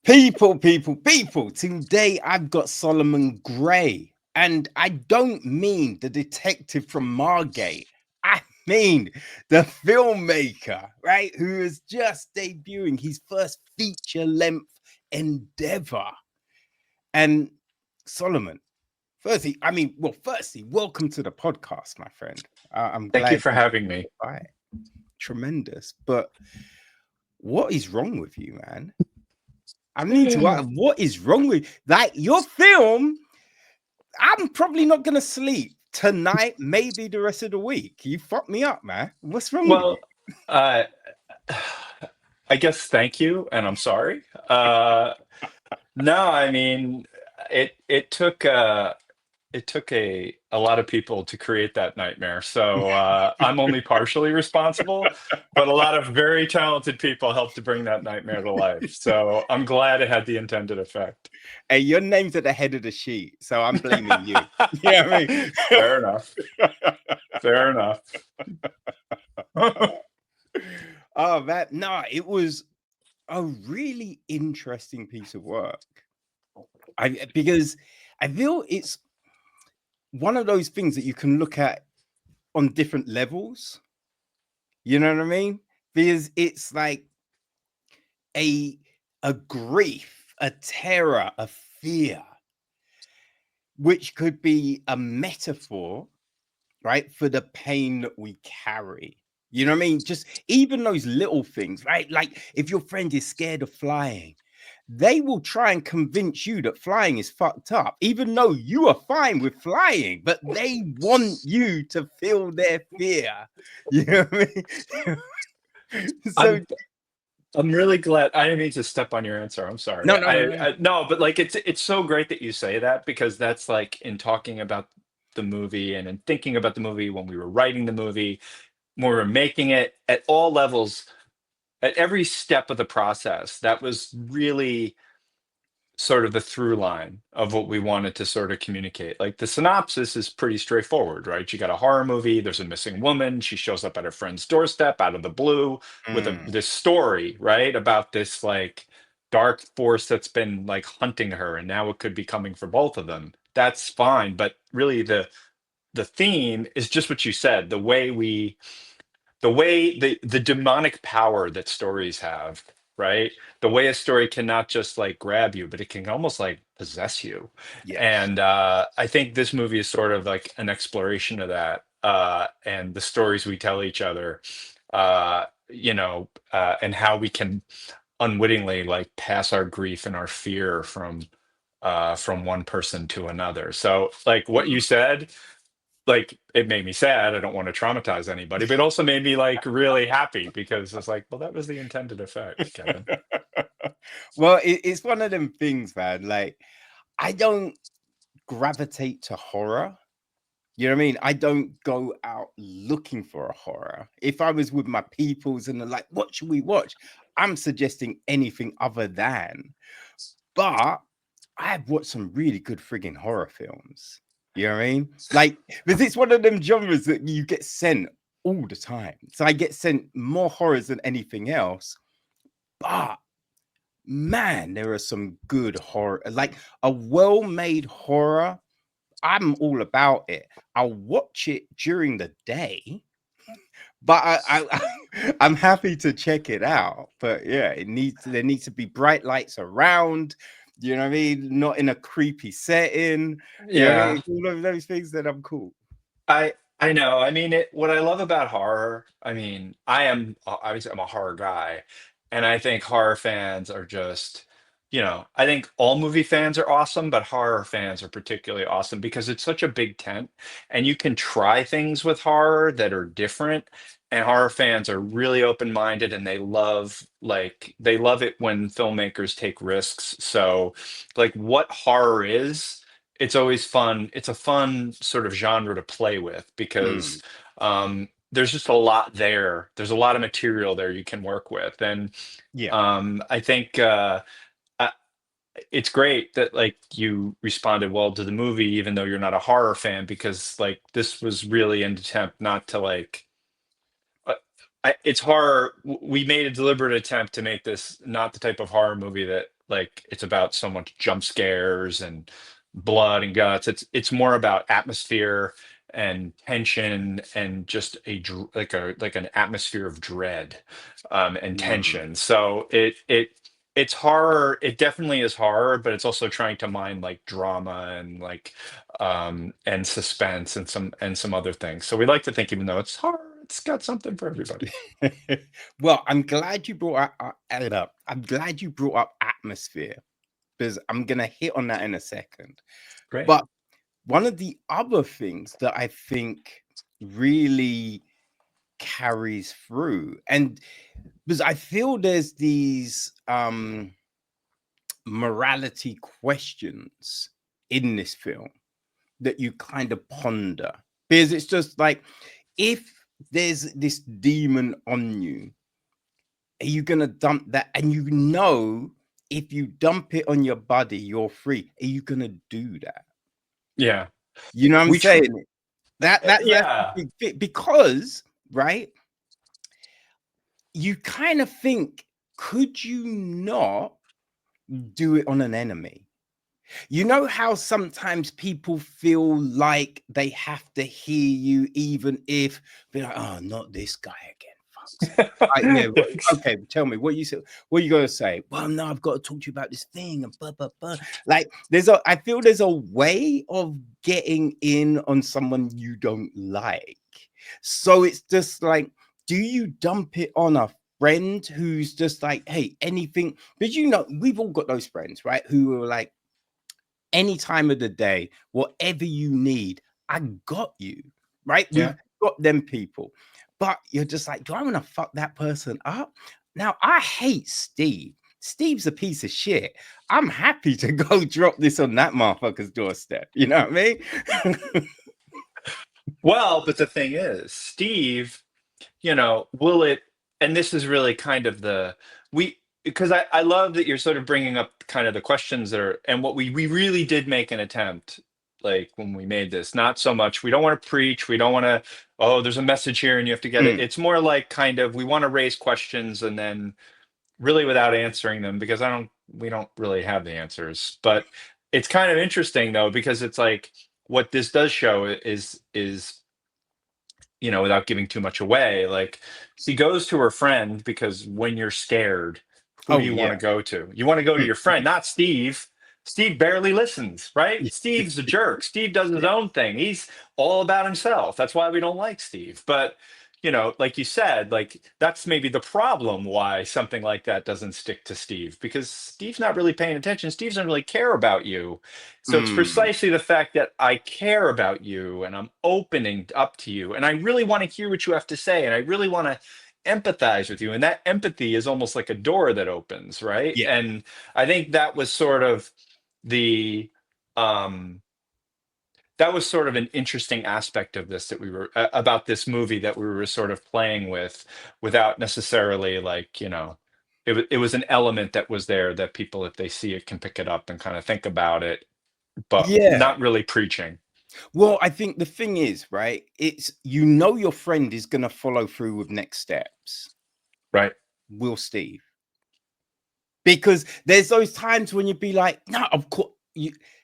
People. Today I've got Solomon Gray, and I don't mean the detective from Margate. I mean the filmmaker, right? Who is just debuting his first feature-length endeavor. And Solomon, firstly, welcome to the podcast, my friend. I'm Thank you glad for you having me. by. Tremendous, but what is wrong with you, man? I need to ask, what is wrong with like your film? I'm probably not gonna sleep tonight, maybe the rest of the week. You fucked me up, man. What's wrong with you? Well, uh, I guess thank you, and I'm sorry. No, I mean it took a lot of people to create that nightmare. So I'm only partially responsible, but a lot of very talented people helped to bring that nightmare to life. So I'm glad it had the intended effect. Hey, your name's at the head of the sheet, so I'm blaming you. You know what I mean? Fair enough. Fair enough. Oh man, no, it was a really interesting piece of work. Because I feel it's one of those things that you can look at on different levels. You know what I mean? Because it's like a a grief, a terror, a fear, which could be a metaphor, right, for the pain that we carry. You know what I mean? Just even those little things, right? Like if your friend is scared of flying, they will try and convince you that flying is fucked up, even though you are fine with flying, but they want you to feel their fear. You know what I mean? So I'm I'm really glad. I didn't mean to step on your answer. I'm sorry. no, no, no, no. No, but like it's so great that you say that, because that's like in talking about the movie and in thinking about the movie when we were writing the movie, when we were making it at all levels, at every step of the process. That was really sort of the through line of what we wanted to sort of communicate. Like the synopsis is pretty straightforward, right? You got a horror movie, there's a missing woman, she shows up at her friend's doorstep out of the blue with Mm, this story, right? About this like dark force that's been like hunting her, and now it could be coming for both of them. That's fine, but really the theme is just what you said, the demonic power that stories have, right? The way a story cannot just like grab you, but it can almost like possess you. yes. And I think this movie is sort of like an exploration of that, and the stories we tell each other, and how we can unwittingly like pass our grief and our fear from one person to another. So like what you said, like it made me sad. I don't want to traumatize anybody, but it also made me like really happy, because it's like, well, that was the intended effect, Kevin. Well, it's one of them things, man. Like, I don't gravitate to horror. You know what I mean? I don't go out looking for a horror. If I was with my peoples and they're like, what should we watch? I'm suggesting anything other than. But I've watched some really good frigging horror films. You know what I mean? Like, because it's one of them genres that you get sent all the time. So I get sent more horrors than anything else. But man, there are some good horror, like a well-made horror. I'm all about it. I'll watch it during the day, but I'm happy to check it out. But yeah, there needs to be bright lights around. You know what I mean? Not in a creepy setting. You know what I mean? Yeah, It's all of those things that I'm cool. I know. I mean, what I love about horror, I mean, obviously I'm a horror guy, and I think horror fans are just, I think all movie fans are awesome, but horror fans are particularly awesome because it's such a big tent, and you can try things with horror that are different. And horror fans are really open-minded, and they love it when filmmakers take risks. So, like, what horror is, it's always fun. It's a fun sort of genre to play with, Mm, because there's just a lot there. There's a lot of material there you can work with, and yeah. I think I, it's great that like you responded well to the movie, even though you're not a horror fan, because like this was really an attempt not to like it's horror. We made a deliberate attempt to make this not the type of horror movie that like it's about so much jump scares and blood and guts. It's more about atmosphere and tension and just like an atmosphere of dread, and Mm. tension. So it's horror. It definitely is horror, but it's also trying to mine like drama and like and suspense and some other things. So we like to think even though it's horror, it's got something for everybody. Well, I'm glad you brought up. I'm glad you brought up atmosphere because I'm gonna hit on that in a second. Great. But one of the other things that I think really carries through, and because I feel there's these morality questions in this film that you kind of ponder because it's just like if there's this demon on you, are you gonna dump that? And you know, if you dump it on your body, you're free. Are you gonna do that? Yeah. You know what I'm We tr saying? That's the yeah. big thing because right, you kind of think, could you not do it on an enemy? You know how sometimes people feel like they have to hear you, even if they're like, "Oh, not this guy again, fuck's sake." Yeah, okay, tell me what you said. What you gonna say? Well, no, I've got to talk to you about this thing and blah blah blah. Like, I feel there's a way of getting in on someone you don't like. So it's just like, do you dump it on a friend who's just like, hey, anything? Because you know, we've all got those friends, right? Who are like, any time of the day, whatever you need, I got you, right? Yeah. We've got them people, but you're just like, do I want to fuck that person up? Now, I hate Steve. Steve's a piece of shit. I'm happy to go drop this on that motherfucker's doorstep. You know what I mean? Well, but the thing is, Steve, will it, and this is really kind of we, because I love that you're sort of bringing up kind of the questions that are, and what we really did make an attempt, like when we made this, not so much, we don't want to preach, we don't want to, oh, there's a message here and you have to get it. Mm. It's more like kind of, we want to raise questions and then really without answering them because we don't really have the answers. But it's kind of interesting though, because it's like what this does show is without giving too much away, like she goes to her friend because when you're scared, who do Oh you want yeah. to go to? You want to go to Mm. your friend, not Steve. Steve barely listens, right? Steve's a jerk. Steve does his own thing. He's all about himself. That's why we don't like Steve. But, like you said, like that's maybe the problem why something like that doesn't stick to Steve because Steve's not really paying attention. Steve doesn't really care about you. So it's Mm. precisely the fact that I care about you and I'm opening up to you and I really want to hear what you have to say and I really want to empathize with you. And that empathy is almost like a door that opens, right? Yeah. And I think that was sort of the um that was sort of an interesting aspect of this that we were about this movie that we were sort of playing with without necessarily like it was an element that was there that people if they see it can pick it up and kind of think about it but Yeah. not really preaching. Well, I think the thing is, right? It's your friend is gonna follow through with next steps. Right. Will Steve? Because there's those times when you'd be like, no, of course,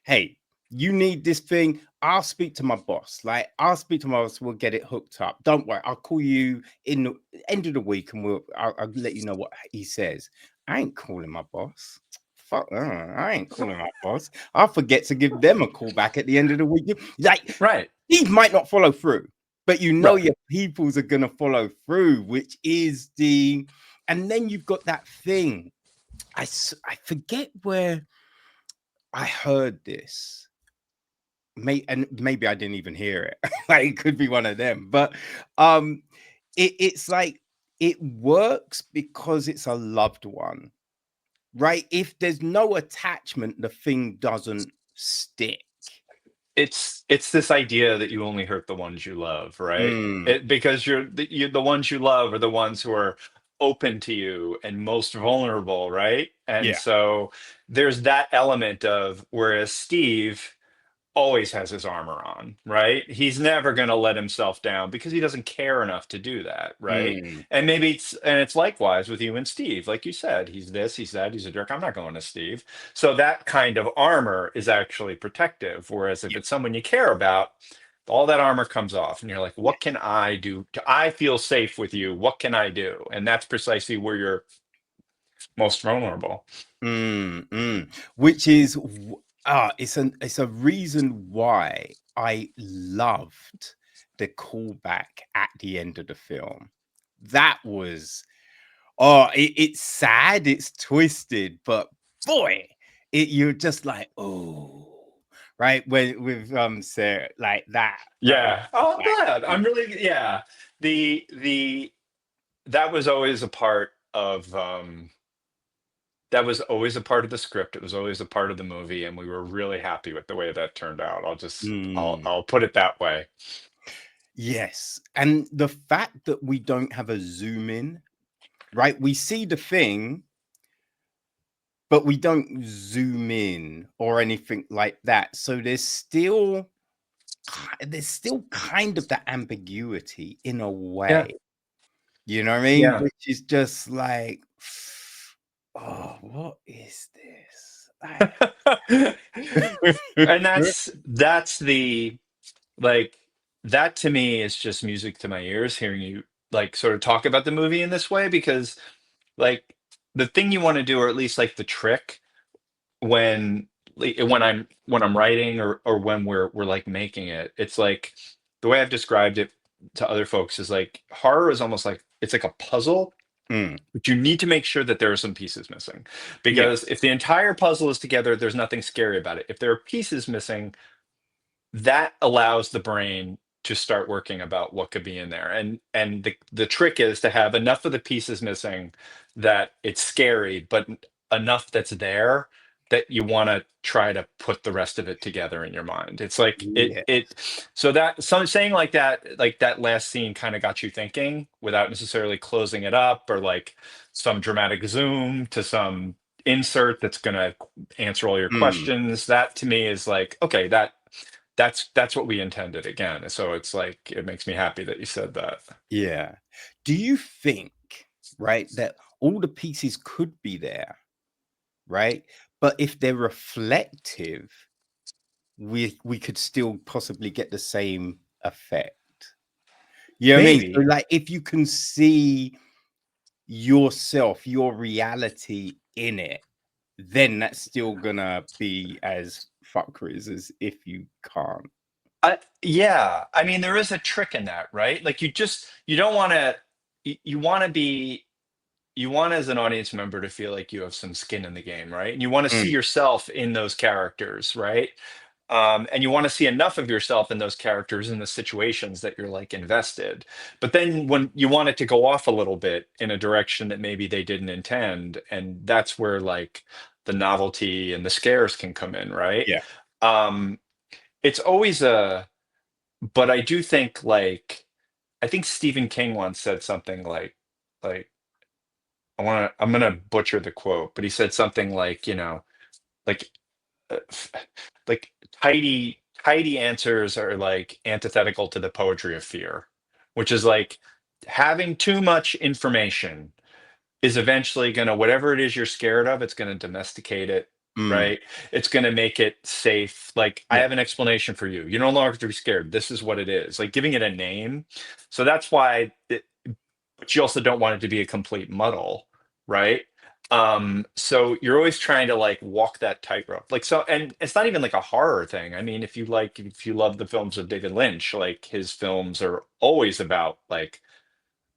hey, you need this thing. I'll speak to my boss. Like, I'll speak to my boss. We'll get it hooked up. Don't worry. I'll call you in the end of the week and I'll let you know what he says. I ain't calling my boss. Fuck, I ain't calling my boss. I'll forget to give them a call back at the end of the week. Like, Right. Steve might not follow through, but Right. your peoples are going to follow through, which is and then you've got that thing. I forget where I heard this. And maybe I didn't even hear it. Like, it could be one of them, but um, it's like it works because it's a loved one, right? If there's no attachment, the thing doesn't stick. It's this idea that you only hurt the ones you love, right? Mm, Because the ones you love are the ones who are open to you and most vulnerable, right? And yeah. so there's that element of whereas Steve, always has his armor on, right? He's never going to let himself down because he doesn't care enough to do that, right? Mm, And maybe it's likewise with you and Steve. Like you said, he's this, he's that, he's a jerk. I'm not going to Steve. So that kind of armor is actually protective. Whereas if yeah, it's someone you care about, all that armor comes off and you're like, yeah. what can I do? I feel safe with you. What can I do? And that's precisely where you're most vulnerable. Which is it's a reason why I loved the callback at the end of the film. That was it's sad, it's twisted, but boy, you're just like, oh, right, when with Sarah, like that, right? Yeah. Oh, I'm Like, glad. I'm really, yeah. The that was always a part of that was always a part of the script. It was always a part of the movie, and we were really happy with the way that turned out. mm, I'll put it that way. yes, and the fact that we don't have a zoom in, right? We see the thing, but we don't zoom in or anything like that. So there's still kind of that ambiguity in a Yeah. way. You know what I mean? Yeah. Which is just like, oh, what is this? Like, And that's the like that to me is just music to my ears hearing you like sort of talk about the movie in this way because like the thing you want to do or at least like the trick when when I'm writing or when we're like making it, it's like the way I've described it to other folks is like horror is almost like it's like a puzzle, mm, but you need to make sure that there are some pieces missing. yeah, Because if the entire puzzle is together, there's nothing scary about it. If there are pieces missing, that allows the brain to start working about what could be in there. And the trick is to have enough of the pieces missing that it's scary, but enough that's there that you want to try to put the rest of it together in your mind. It's like yeah, it so that so saying like that last scene kind of got you thinking without necessarily closing it up or like some dramatic zoom to some insert that's going to answer all your mm, questions. That to me is like okay, that's what we intended again. So it's like it makes me happy that you said that. yeah. Do you think, right, that all the pieces could be there, right? But if they're reflective, we could still possibly get the same effect. You know what I mean? So Maybe. like if you can see yourself, your reality in it, then that's still gonna be as fuckeries as if you can't. Yeah, I mean there is a trick in that, right? Like you don't want to you want to be you want as an audience member to feel like you have some skin in the game, right? And you want to see Mm, yourself in those characters, right? And you want to see enough of yourself in those characters in the situations that you're like invested. But then when you want it to go off a little bit in a direction that maybe they didn't intend, and that's where like the novelty and the scares can come in, right? yeah. Um, it's always a, but I do think like I think Stephen King once said something like I'm gonna butcher the quote, but he said something like, you know, like f- like tidy answers are like antithetical to the poetry of fear, which is like having too much information is eventually going to whatever it is you're scared of, it's going to domesticate it, Mm, right? It's going to make it safe. Like I yeah. have an explanation for you. You no longer have to be scared. This is what it is. Like giving it a name. So that's why but you also don't want it to be a complete muddle, right? So you're always trying to like walk that tightrope. Like so and it's not even like a horror thing. I mean, if you love the films of David Lynch, like his films are always about like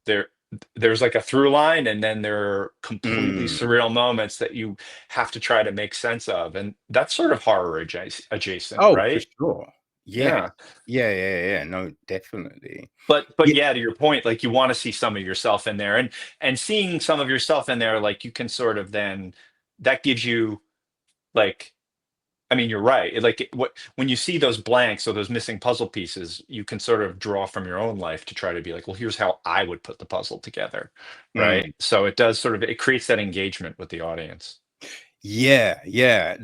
there there's like a through line and then there are completely Mm. surreal moments that you have to try to make sense of. And that's sort of horror adjacent, Oh, for right? sure. Yeah. Yeah. Yeah. No, definitely. But Yeah. yeah, to your point, like you want to see some of yourself in there, and seeing some of yourself in there, like you can sort of then that gives you like I mean you're right. What when you see those blanks or those missing puzzle pieces, you can sort of draw from your own life to try to be like, well, here's how I would put the puzzle together, right? Mm. So it does sort of it creates that engagement with the audience. Yeah.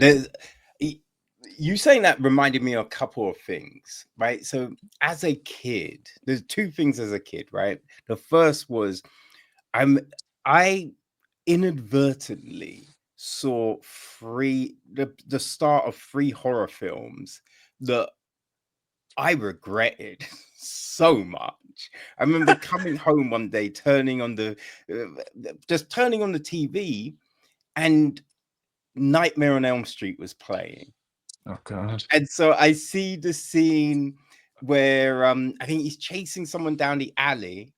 You saying that reminded me of a couple of things, right? So as a kid, there's two things as a kid, right? The first was I inadvertently saw the start of 3 horror films that I regretted so much. I remember coming home one day, turning on the TV, and Nightmare on Elm Street was playing. Oh God. And so I see the scene where I think he's chasing someone down the alley,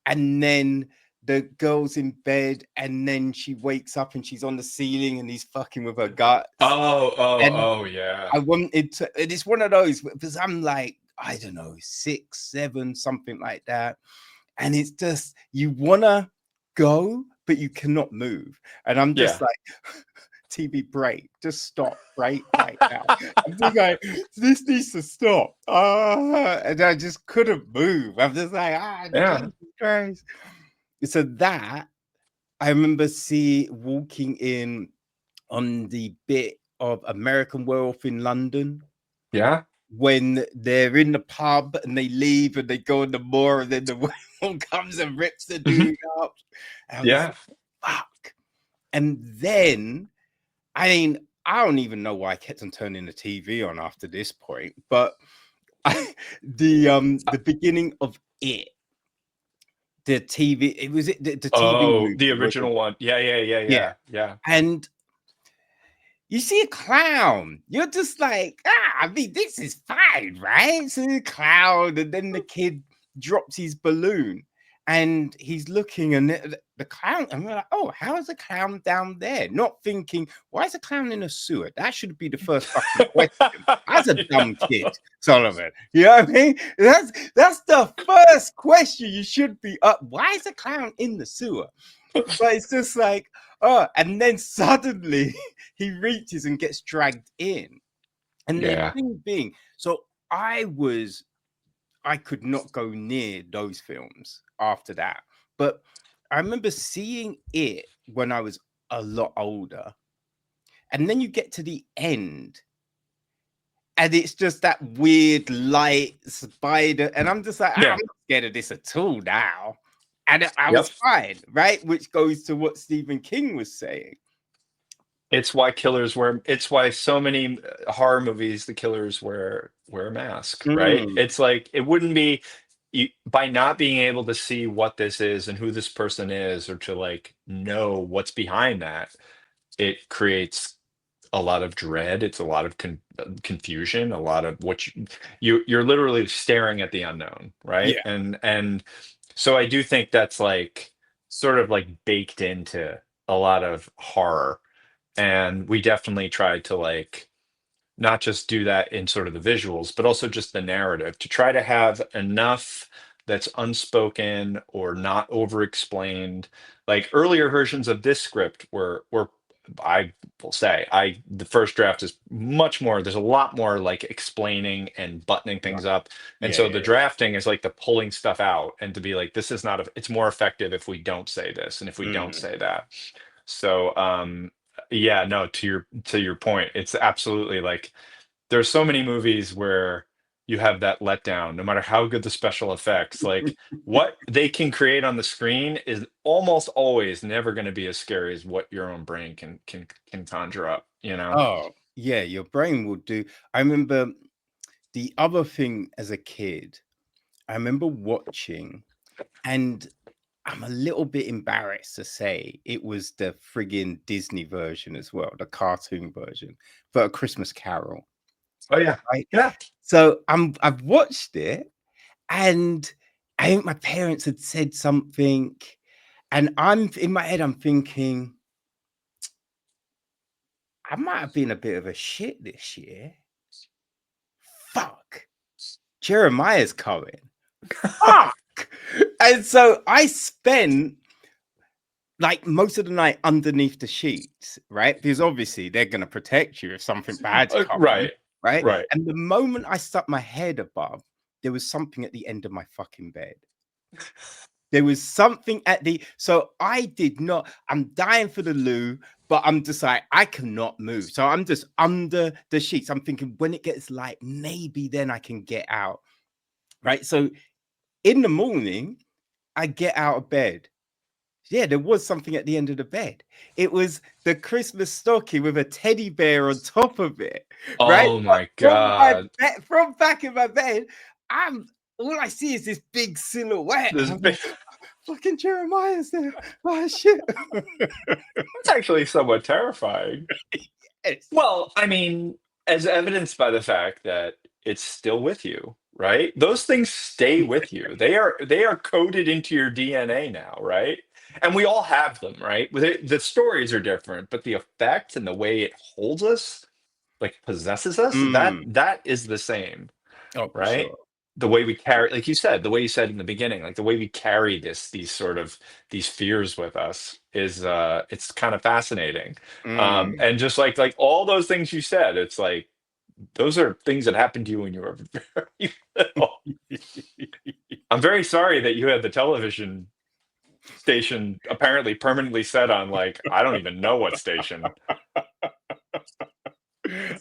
and then the girl's in bed, and then she wakes up and she's on the ceiling and he's fucking with her guts. And Yeah. I wanted to, and it's one of those because I'm like, I don't know, 6, 7, something like that. And it's just, you wanna go, but you cannot move. And I'm just Yeah. like, TV break, just stop right now. I'm just like, this needs to stop. And I just couldn't move. I'm just like, Yeah. Jesus Christ. So that I remember walking in on the bit of American Werewolf in London Yeah. when they're in the pub and they leave and they go on the moor, and then the werewolf comes and rips the dude up. And I'm just Yeah. like, fuck. And then, I mean, I don't even know why I kept on turning the TV on after this point, but the beginning of it, the TV, it was the TV Oh, movie, the wasn't original one. Yeah. yeah. And you see a clown, you're just like, I mean, this is fine, right? So the clown, and then the kid drops his balloon, and he's looking, and the clown, and we're like, oh, how is the clown down there? Not thinking, why is a clown in a sewer? That should be the first fucking question. That's a dumb kid, Solomon. You know what I mean? That's the first question you should be up. Why is a clown in the sewer? But it's just like, oh, and then suddenly he reaches and gets dragged in. And the Yeah. thing being, so I could not go near those films after that. But I remember seeing it when I was a lot older. And then you get to the end, and it's just that weird light spider. And I'm just like, I'm not scared of this at all now. And I was fine, right? Which goes to what Stephen King was saying. It's why it's why so many horror movies, the killers wear a mask, right? It's like, it wouldn't be by not being able to see what this is and who this person is, or to like know what's behind that, it creates a lot of dread. It's a lot of confusion, a lot of what you're literally staring at the unknown, right? Yeah. And so I do think that's like sort of like baked into a lot of horror. And we definitely tried to like not just do that in sort of the visuals, but also just the narrative, to try to have enough that's unspoken or not over explained. Like earlier versions of this script were I will say, the first draft is much more, there's a lot more like explaining and buttoning things up. And Yeah. so the drafting is like the pulling stuff out, and to be like, this is not it's more effective if we don't say this and if we don't say that. So yeah, no, to your point, it's absolutely like, there's so many movies where you have that letdown, no matter how good the special effects, like what they can create on the screen is almost always never going to be as scary as what your own brain can conjure up, you know? Oh, yeah, your brain will do. I remember the other thing as a kid, I remember watching, and I'm a little bit embarrassed to say it was the friggin' Disney version as well, the cartoon version for A Christmas Carol. Oh yeah. Right. Yeah. So I've watched it, and I think my parents had said something, and I'm in my head, I'm thinking, I might have been a bit of a shit this year. Fuck. Jeremiah's coming. Fuck. And so I spent like most of the night underneath the sheets, right? Because obviously they're going to protect you if something bad's coming, Right. right? Right. And the moment I stuck my head above, there was something at the end of my fucking bed. There was something so I did not, I'm dying for the loo. but I'm just like, I cannot move. So I'm just under the sheets. I'm thinking when it gets light, maybe then I can get out. Right. So in the morning, I get out of bed. Yeah, there was something at the end of the bed. It was the Christmas stocking with a teddy bear on top of it, right? Oh But my from my God. bed, from back in my bed, I'm all I see is this big silhouette, and This I'm like, "Fucking Jeremiah's there!" Oh shit! That's actually somewhat terrifying. Yes. Well, I mean, as evidenced by the fact that it's still with you, right? Those things stay with you. They are coded into your DNA now, right? And we all have them, right? The stories are different, but the effect and the way it holds us, like possesses us, that Mm. that is the same, Oh, for right? sure. The way we carry, like you said, the way you said in the beginning, like the way we carry these sort of these fears with us is it's kind of fascinating. Mm. And just like all those things you said, it's like those are things that happened to you when you were very little. I'm very sorry that you had the television station apparently permanently set on, like, I don't even know what station.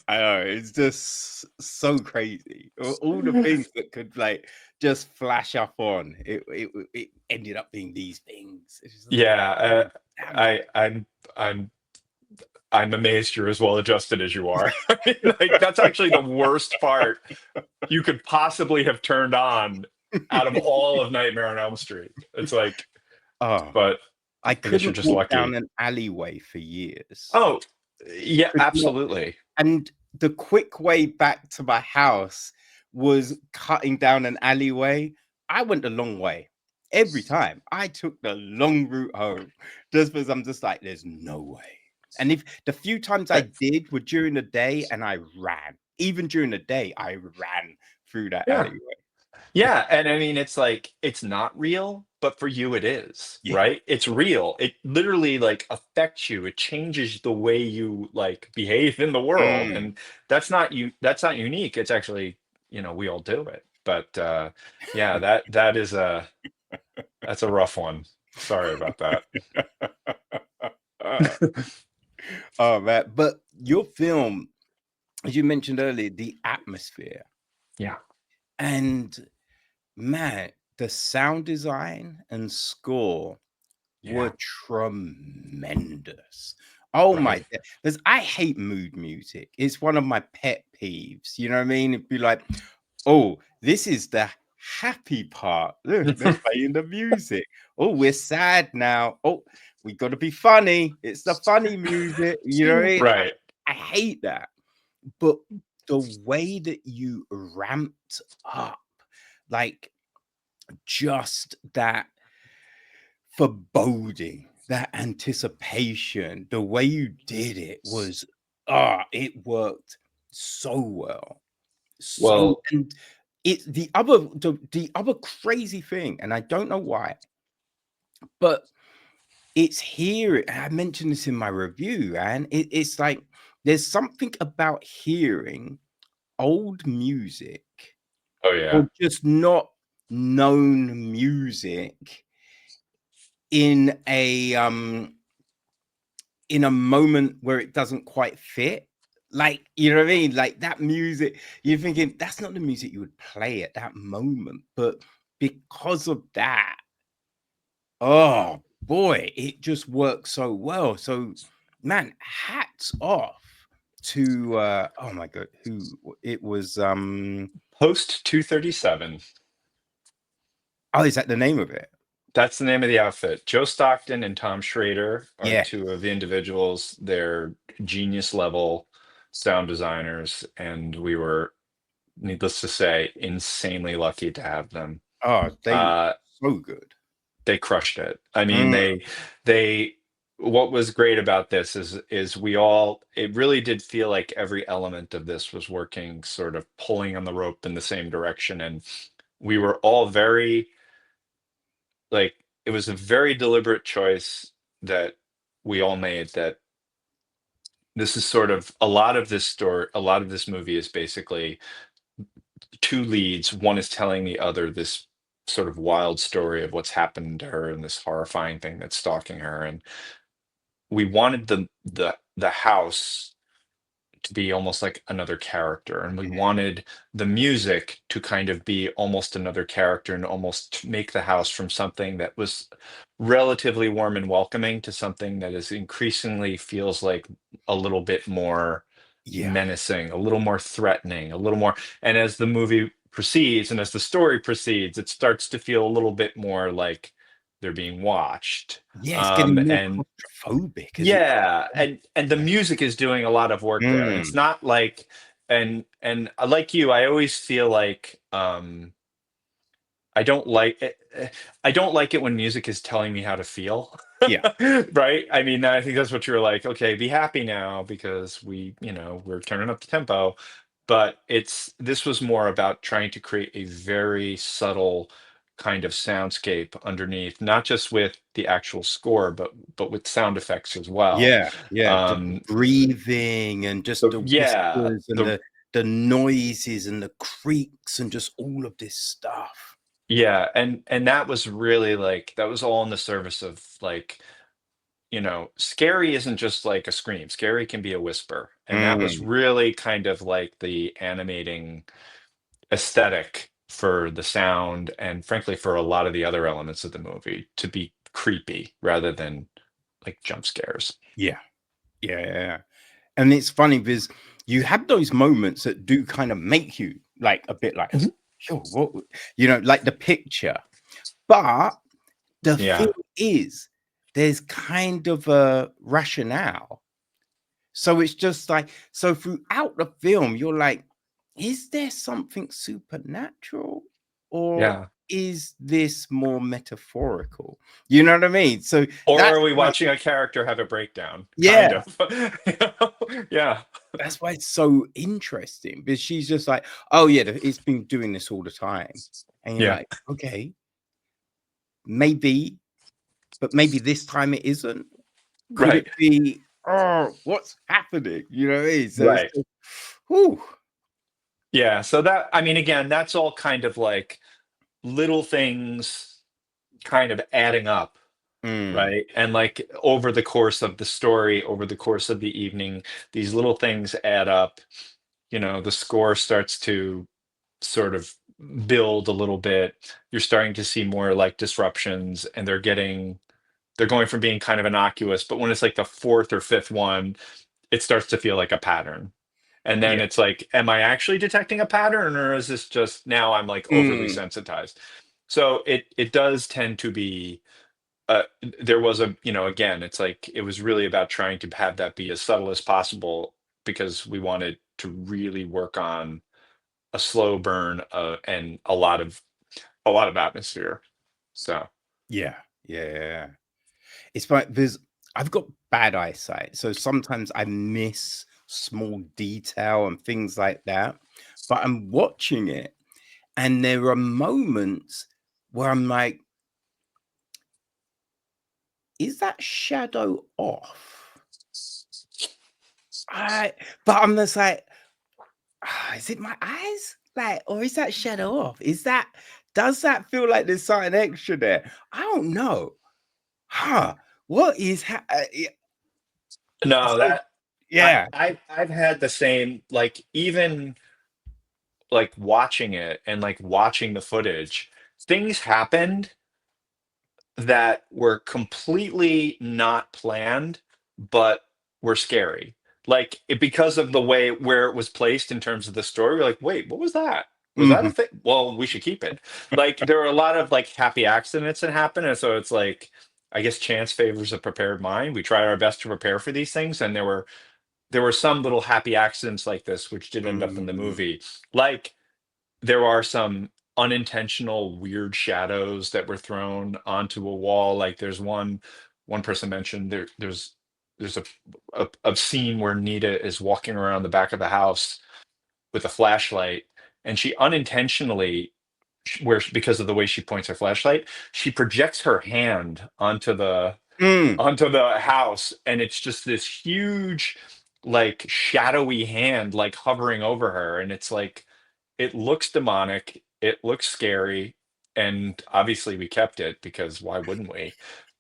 I know, it's just so crazy. All the things that could like just flash up on it ended up being these things. It's just like, Yeah, damn it. I'm I'm amazed you're as well adjusted as you are. I mean, like that's actually the worst part you could possibly have turned on out of all of Nightmare on Elm Street. It's like, Oh, but I I guess you're couldn't just walk down lucky. an alleyway for years. Oh, yeah, Could not. absolutely. And the quick way back to my house was cutting down an alleyway. I went the long way every time. I took the long route home just because I'm just like, there's no way. And if the few times I Uh, did were during the day and I ran, even during the day, I ran through that Yeah. alleyway. Yeah, and I mean, it's like it's not real, but for you it is, Yeah. right? It's real. It literally like affects you. It changes the way you like behave in the world, Mm. and that's not unique. It's actually, we all do it. But yeah, that's a rough one. Sorry about that. Oh man, but your film, as you mentioned earlier, the atmosphere Yeah. and man, the sound design and score were Yeah. tremendous. Oh my, Right. because I hate mood music. It's one of my pet peeves. You know what I mean? It'd be like, oh, this is the happy part. Look, they're playing the music. Oh, we're sad now. Oh, we got to be funny. It's the funny music. You know what I mean? Right. I hate that. But the way that you ramped up, like just that foreboding, that anticipation, the way you did it was, it worked so well. So, Well, and it's the other crazy thing, and I don't know why, but it's here. I mentioned this in my review, and it's like there's something about hearing old music oh or yeah. just not known music in a moment where it doesn't quite fit. Like, you know what I mean? Like that music, you're thinking that's not the music you would play at that moment. But because of that, oh boy, it just works so well. So, man, hats off to oh my god, who it was Post 237. oh, is that the name of it? That's the name of the outfit. Joe Stockton and Tom Schraeder are Yeah. two of the individuals. They're genius level sound designers, and we were, needless to say, insanely lucky to have them. Oh, they were Uh, so good. they crushed it. I mean, Mm, they what was great about this is we all, it really did feel like every element of this was working, sort of pulling on the rope in the same direction, and we were all very, like, it was a very deliberate choice that we all made, that this is sort of a lot of this story, a lot of this movie is basically two leads. One is telling the other this sort of wild story of what's happened to her and this horrifying thing that's stalking her. And we wanted the house to be almost like another character, and we wanted the music to kind of be almost another character and almost make the house from something that was relatively warm and welcoming to something that is increasingly feels like a little bit more Yeah. menacing, a little more threatening, a little more. And as the movie proceeds and as the story proceeds, it starts to feel a little bit more like they're being watched. Yeah, it's getting more And claustrophobic as it yeah, and the music is doing a lot of work there, and it's Mm, not like, and like you, I always feel like I don't like it. I don't like it when music is telling me how to feel. yeah. Right? I mean, I think that's what you're like, okay, be happy now because we're turning up the tempo. But this was more about trying to create a very subtle kind of soundscape underneath, not just with the actual score, but with sound effects as well. Yeah, yeah, the Um, breathing and just the yeah, whispers and the noises and the creaks and just all of this stuff. yeah, and that was really like that was all in the service of like scary isn't just like a scream. Scary can be a whisper. And that was Mm, really kind of like the animating aesthetic for the sound and frankly for a lot of the other elements of the movie to be creepy rather than like jump scares. yeah, yeah, yeah, yeah. And it's funny because you have those moments that do kind of make you like a bit like, Mhm. sure, what, like the picture. But the thing Yeah. is, there's kind of a rationale. So it's just like, so throughout the film, you're like, is there something supernatural or Yeah. is this more metaphorical? You know what I mean? So Or that's are we why, watching a character have a breakdown? Kind yeah, of. Yeah. that's why it's so interesting because she's just like, oh, yeah, it's been doing this all the time. And you're Yeah. like, okay, maybe, but maybe this time it isn't. Could it Right. be, oh, what's happening? You know what I mean? So it's Right. just, whew, Yeah. So that, I mean, again, that's all kind of like little things kind of adding up, mm, right? And like over the course of the story, over the course of the evening, these little things add up. The score starts to sort of build a little bit. You're starting to see more like disruptions, and they're going from being kind of innocuous, but when it's like the fourth or fifth one, it starts to feel like a pattern. And then yeah. it's like, am I actually detecting a pattern, or is this just now I'm like overly Mm, sensitized? So it does tend to be there was again, it's like it was really about trying to have that be as subtle as possible because we wanted to really work on a slow burn and a lot of atmosphere. So yeah, yeah, yeah, yeah. It's like there's I've got bad eyesight, so sometimes I miss small detail and things like that. But I'm watching it, and there are moments where I'm like, is that shadow off? I but I'm just like, is it my eyes? Like, or is that shadow off? Does that feel like there's something extra there? I don't know. Huh. What is yeah, no, so that yeah. I've had the same, like, even like watching it and like watching the footage, things happened that were completely not planned, but were scary. Like because of the way where it was placed in terms of the story, we're like, wait, what was that? Was that a Mhm. thing? Well, we should keep it. Like there are a lot of like happy accidents that happen, and so it's like I guess chance favors a prepared mind. We try our best to prepare for these things, and there were some little happy accidents like this which did end up in the Mm, movie. Like there are some unintentional weird shadows that were thrown onto a wall. Like there's one person mentioned there's a scene where Nita is walking around the back of the house with a flashlight, and she unintentionally because of the way she points her flashlight, she projects her hand mm, onto the house, and it's just this huge like shadowy hand like hovering over her, and it's like it looks demonic, it looks scary, and obviously we kept it because why wouldn't we?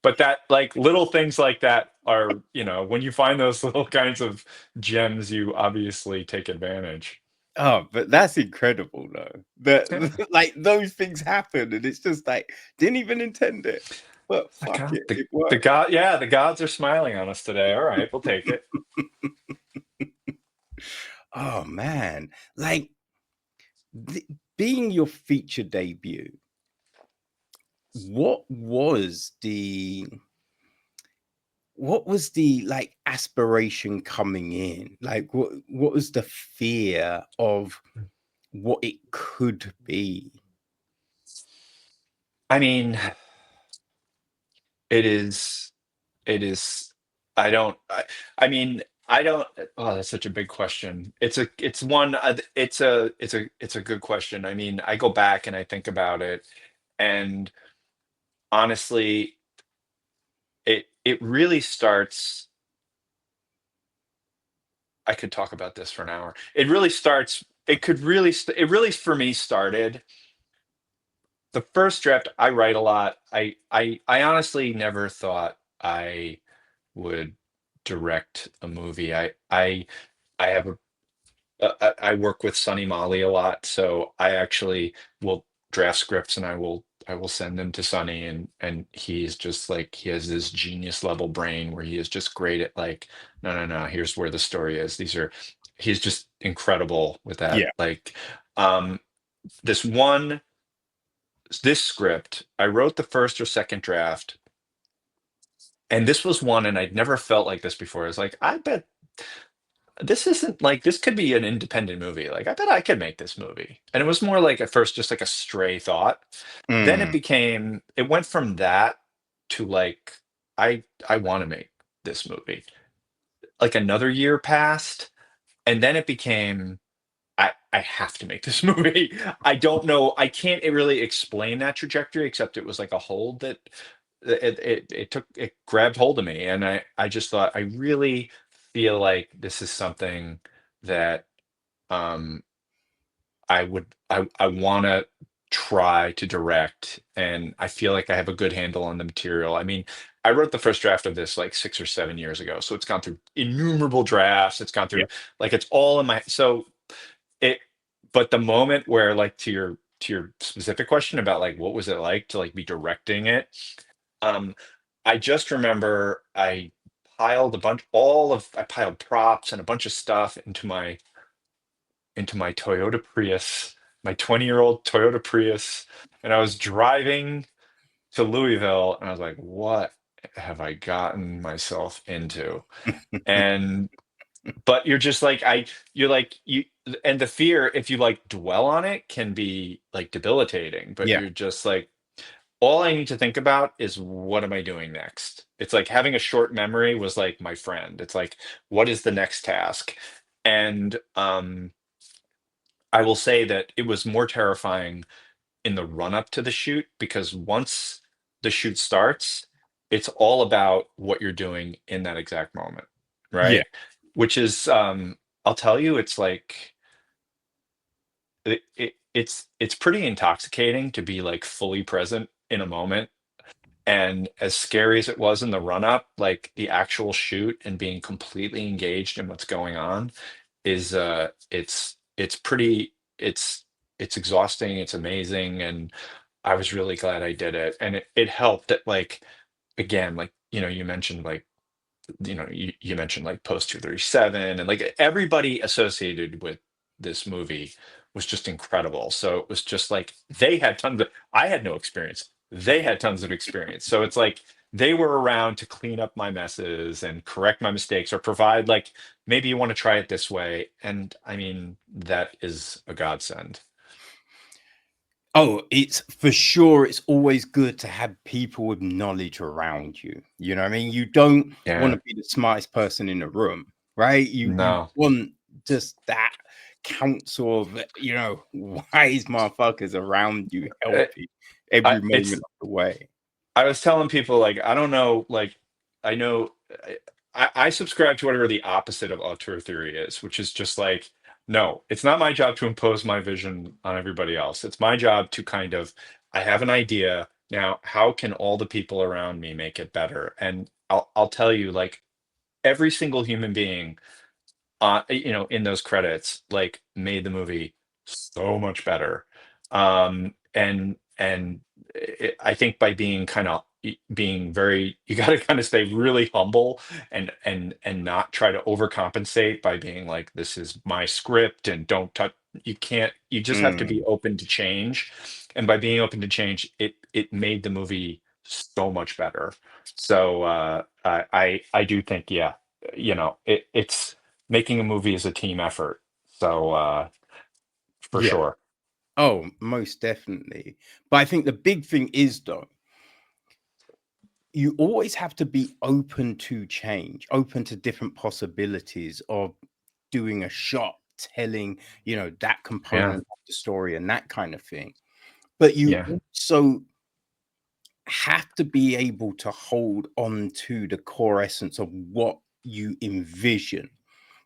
But that like little things like that are, when you find those little kinds of gems, you obviously take advantage. Oh, but that's incredible though. Yeah. That like those things happen, and it's just like didn't even intend it, but The fuck god, it, the, it the worked. god, yeah, the gods are smiling on us today. All right, we'll take it. Oh man, like being your feature debut, what was the like aspiration coming in? Like what was the fear of what it could be? I mean, it is, it is, I don't, I mean, I don't, oh, that's such a big question. It's one, it's a good question. I mean, I go back and I think about it, and honestly, it really starts, I could talk about this for an hour. It really starts, it could really, it really for me started the first draft. I write a lot. I honestly never thought I would direct a movie. I have I work with Sonny Mallhi a lot, so I actually will draft scripts and I will send them to Sonny, and he's just like, he has this genius level brain where he is just great at like, no, no, no, here's where the story is. He's just incredible with that. Yeah. Like, um this one this script, I wrote the first or second draft, and this was one, and I'd never felt like this before. I was like, I bet this isn't like, this could be an independent movie. Like, I bet I could make this movie. And it was more like at first just like a stray thought. Then Mm, it went from that to like, I want to make this movie. Like another year passed, and then it became, I have to make this movie. I don't know. I can't really explain that trajectory, except it was like a hold that it grabbed hold of me, and I just thought, I really feel like this is something that, um I want to try to direct, and I feel like I have a good handle on the material. I mean, I wrote the first draft of this like 6 or 7 years ago, so it's gone through innumerable drafts. It's gone yeah. through, like, it's all in my, so it, but the moment where, like, to your specific question about like what was it like to like be directing it, um, I just remember I piled props and a bunch of stuff into my Toyota Prius, my 20-year-old Toyota Prius, and I was driving to Louisville, and I was like, what have I gotten myself into? And but you're just like, you're like, and the fear, if you like dwell on it, can be like debilitating, but Yeah. you're just like, all I need to think about is, what am I doing next? It's like having a short memory was like my friend. It's like, what is the next task? And I will say that it was more terrifying in the run up to the shoot, because once the shoot starts, it's all about what you're doing in that exact moment, Yeah. right? Which is, I'll tell you, it's like, it's pretty intoxicating to be like fully present in a moment. And as scary as it was in the run up, like the actual shoot and being completely engaged in what's going on is, it's pretty, it's exhausting, it's amazing, and I was really glad I did it. And it helped that, like, again, like, you mentioned like, you mentioned like post 237, and like everybody associated with this movie was just incredible. So it was just like, they had tons of, I had no experience, they had tons of experience, so it's like they were around to clean up my messes and correct my mistakes, or provide like, maybe you want to try it this way. And I mean, that is a godsend. Oh, it's for sure. It's always good to have people with knowledge around you. You know what I mean? You don't want Yeah. to be the smartest person in the room, right? You No. want just that council of, wise motherfuckers around you I, helping every moment it's of the way. I was telling people, like, I don't know, like, I know, I subscribe to whatever the opposite of auteur theory is, which is just like, no, it's not my job to impose my vision on everybody else. It's my job to kind of, I have an idea. Now, how can all the people around me make it better? And I'll tell you, like every single human being in those credits, like made the movie so much better. And I think by being kind of being very, you got to kind of stay really humble and not try to overcompensate by being like, this is my script and don't touch. You can't. You just have to be Mm, open to change, and by being open to change, it made the movie so much better. So I do think, yeah, it's making a movie is a team effort. So for yeah. sure. Oh, most definitely. But I think the big thing is though, you always have to be open to change, open to different possibilities of doing a shot, telling, that Yeah. component of the story and that kind of thing. But you Yeah. also have to be able to hold on to the core essence of what you envision.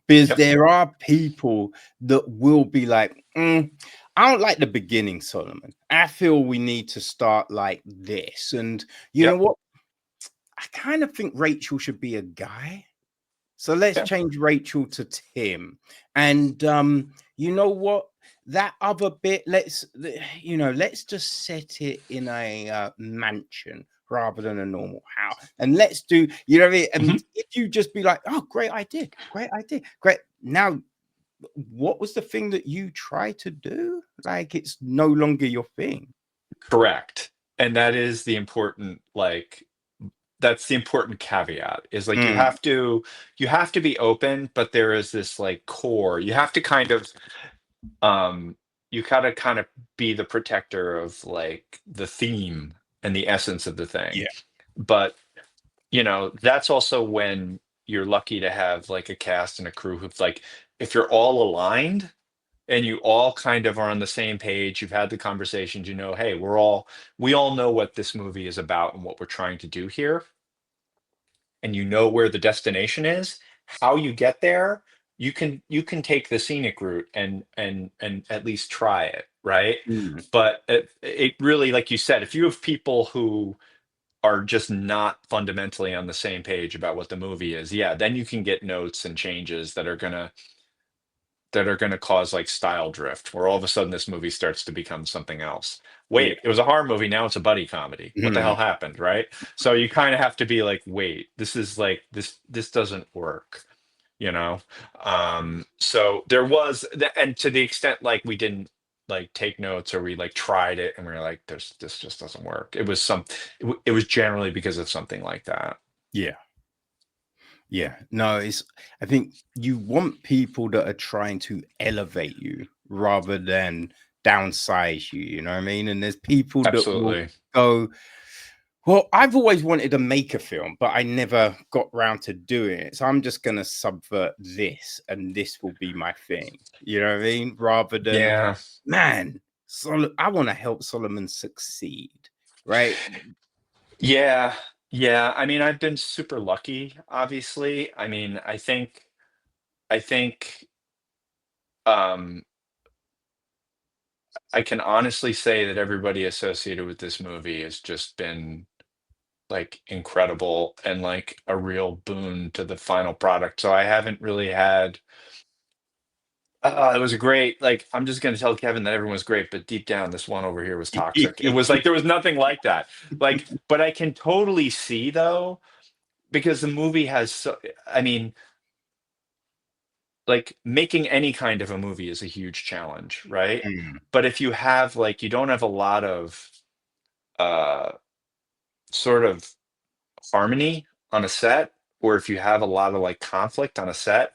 Because Yep. there are people that will be like, I don't like the beginning, Solomon. I feel we need to start like this. And you know Yep. what? I kind of think Rachel should be a guy. So let's Yeah. change Rachel to Tim. And you know what? That other bit, let's just set it in a mansion rather than a normal house. And let's do, you know what I mean? Mhm. And if you just be like, oh, great idea, great idea, great. Now, what was the thing that you tried to do? Like it's no longer your thing. Correct. And that is the important, like, that's the important caveat is like Mm, you have to be open, but there is this like core. You have to kind of um you gotta kind of be the protector of like the theme and the essence of the thing. yeah. But that's also when you're lucky to have like a cast and a crew who've like, if you're all aligned and you all kind of are on the same page, you've had the conversations, hey, we all know what this movie is about and what we're trying to do here, and you know where the destination is, how you get there, you can take the scenic route and at least try it, right? Mm, But it really, like you said, if you have people who are just not fundamentally on the same page about what the movie is, yeah, then you can get notes and changes that are gonna cause like style drift, where all of a sudden this movie starts to become something else. yeah. Wait, it was a horror movie, now it's a buddy comedy. What the hell Mm, happened, right? So you kind of have to be like, wait, this is like this doesn't work, you know? So there was and to the extent like we didn't like take notes or we like tried it and we were like, this just doesn't work. It was generally because of something like that. yeah. Yeah, no, I think you want people that are trying to elevate you rather than downsize you, you know what I mean? And there's people that will Absolutely. go, well, I've always wanted to make a film, but I never got round to doing it. So I'm just going to subvert this and this will be my thing. You know what I mean? Rather than, Yeah. man, I want to help Solomon succeed, right? Yeah, yeah. I mean, I've been super lucky, obviously. I mean, I think um I can honestly say that everybody associated with this movie has just been like incredible and like a real boon to the final product. So I haven't really had it was a great, like, I'm just gonna tell Kevin that everyone was great, but deep down, this one over here was toxic. It was like there was nothing like that. Like, but I can totally see though, because the movie has so, I mean, like making any kind of a movie is a huge challenge, right? Mm, But if you have like you don't have a lot of uh sort of harmony on a set, or if you have a lot of like conflict on a set,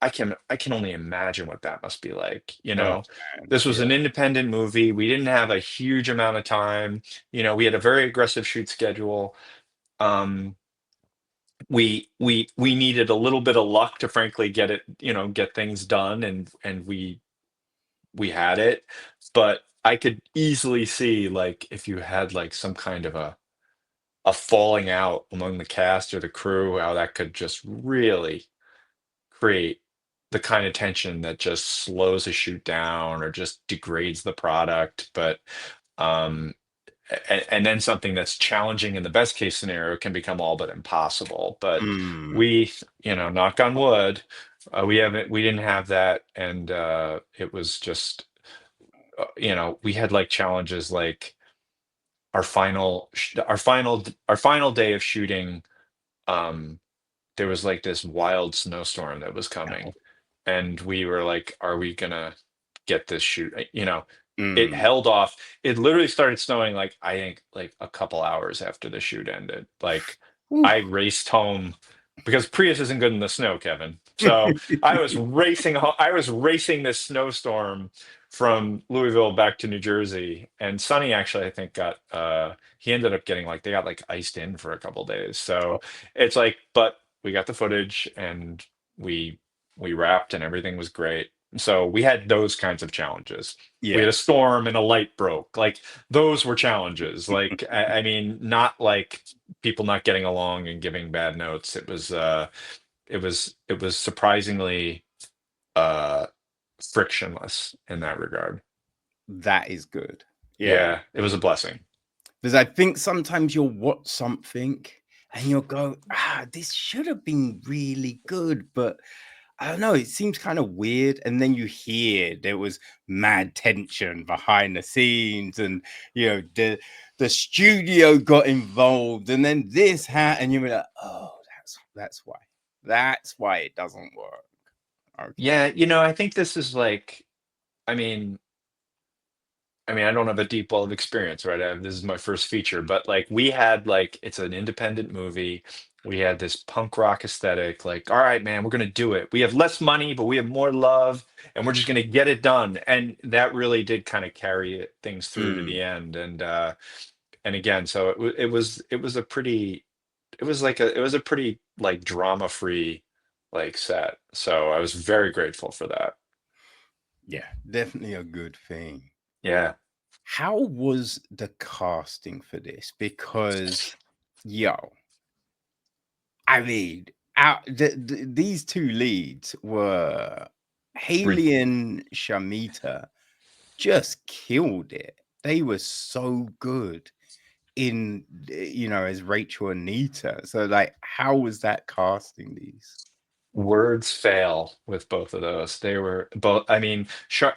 I can only imagine what that must be like, you oh, know. man. This was Yeah. an independent movie. We didn't have a huge amount of time. We had a very aggressive shoot schedule. Um we needed a little bit of luck to frankly get it, get things done, and we had it. But I could easily see like if you had like some kind of a falling out among the cast or the crew, how that could just really create the kind of tension that just slows a shoot down or just degrades the product. But um and then something that's challenging in the best case scenario can become all but impossible. But Mm. we, knock on wood, we didn't have that, and it was just, we had like challenges like our final day of shooting. Um, there was like this wild snowstorm that was coming, and we were like, are we gonna get this shoot? It Mm. held off. It literally started snowing, like, I think, like a couple hours after the shoot ended. Like, Ooh. I raced home because Prius isn't good in the snow, Kevin. So I was racing this snowstorm from Louisville back to New Jersey. And Sonny actually, I think, he ended up getting, like, they got like iced in for a couple days. So it's like, but we got the footage, and we we wrapped, and everything was great. So we had those kinds of challenges. We had Yeah. a storm and a light broke. Like, those were challenges. Like, I mean, not like people not getting along and giving bad notes. It was surprisingly uh frictionless in that regard. That is good. Yeah. Yeah, it was a blessing. Because I think sometimes you'll watch something and you'll go, this should have been really good, but I don't know, it seems kind of weird. And then you hear there was mad tension behind the scenes, and the studio got involved, and then and you were like, oh, that's why. That's why it doesn't work. Okay. Yeah, I think this is like, I mean, I don't have a deep well of experience, right? This is my first feature, but like, we had, like, it's an independent movie. We had this punk rock aesthetic. Like, all right, man, we're gonna do it. We have less money, but we have more love, and we're just gonna get it done. And that really did kind of carry things through to Mm, the end. And again, so it was a pretty it was a pretty, like, drama free, like, set. So I was very grateful for that. yeah, definitely a good thing. Yeah. How was the casting for this? Because, yo, I mean, these two leads were Haley and Sharmita just killed it. They were so good as Rachel and Nita. So, like, how was that casting these? Words fail with both of those. They were both, I mean,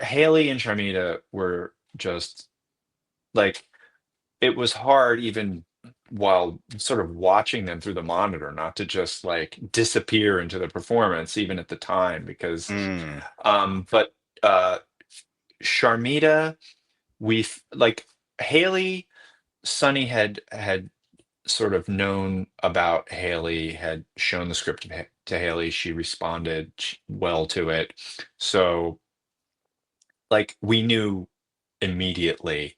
Haley and Sharmita were just like, it was hard even while sort of watching them through the monitor not to just like disappear into the performance, even at the time, because Mm, but uh Sharmita, like, Haley, Sonny had sort of known about Haley, had shown the script to Haley. She responded well to it. So, like, we knew immediately.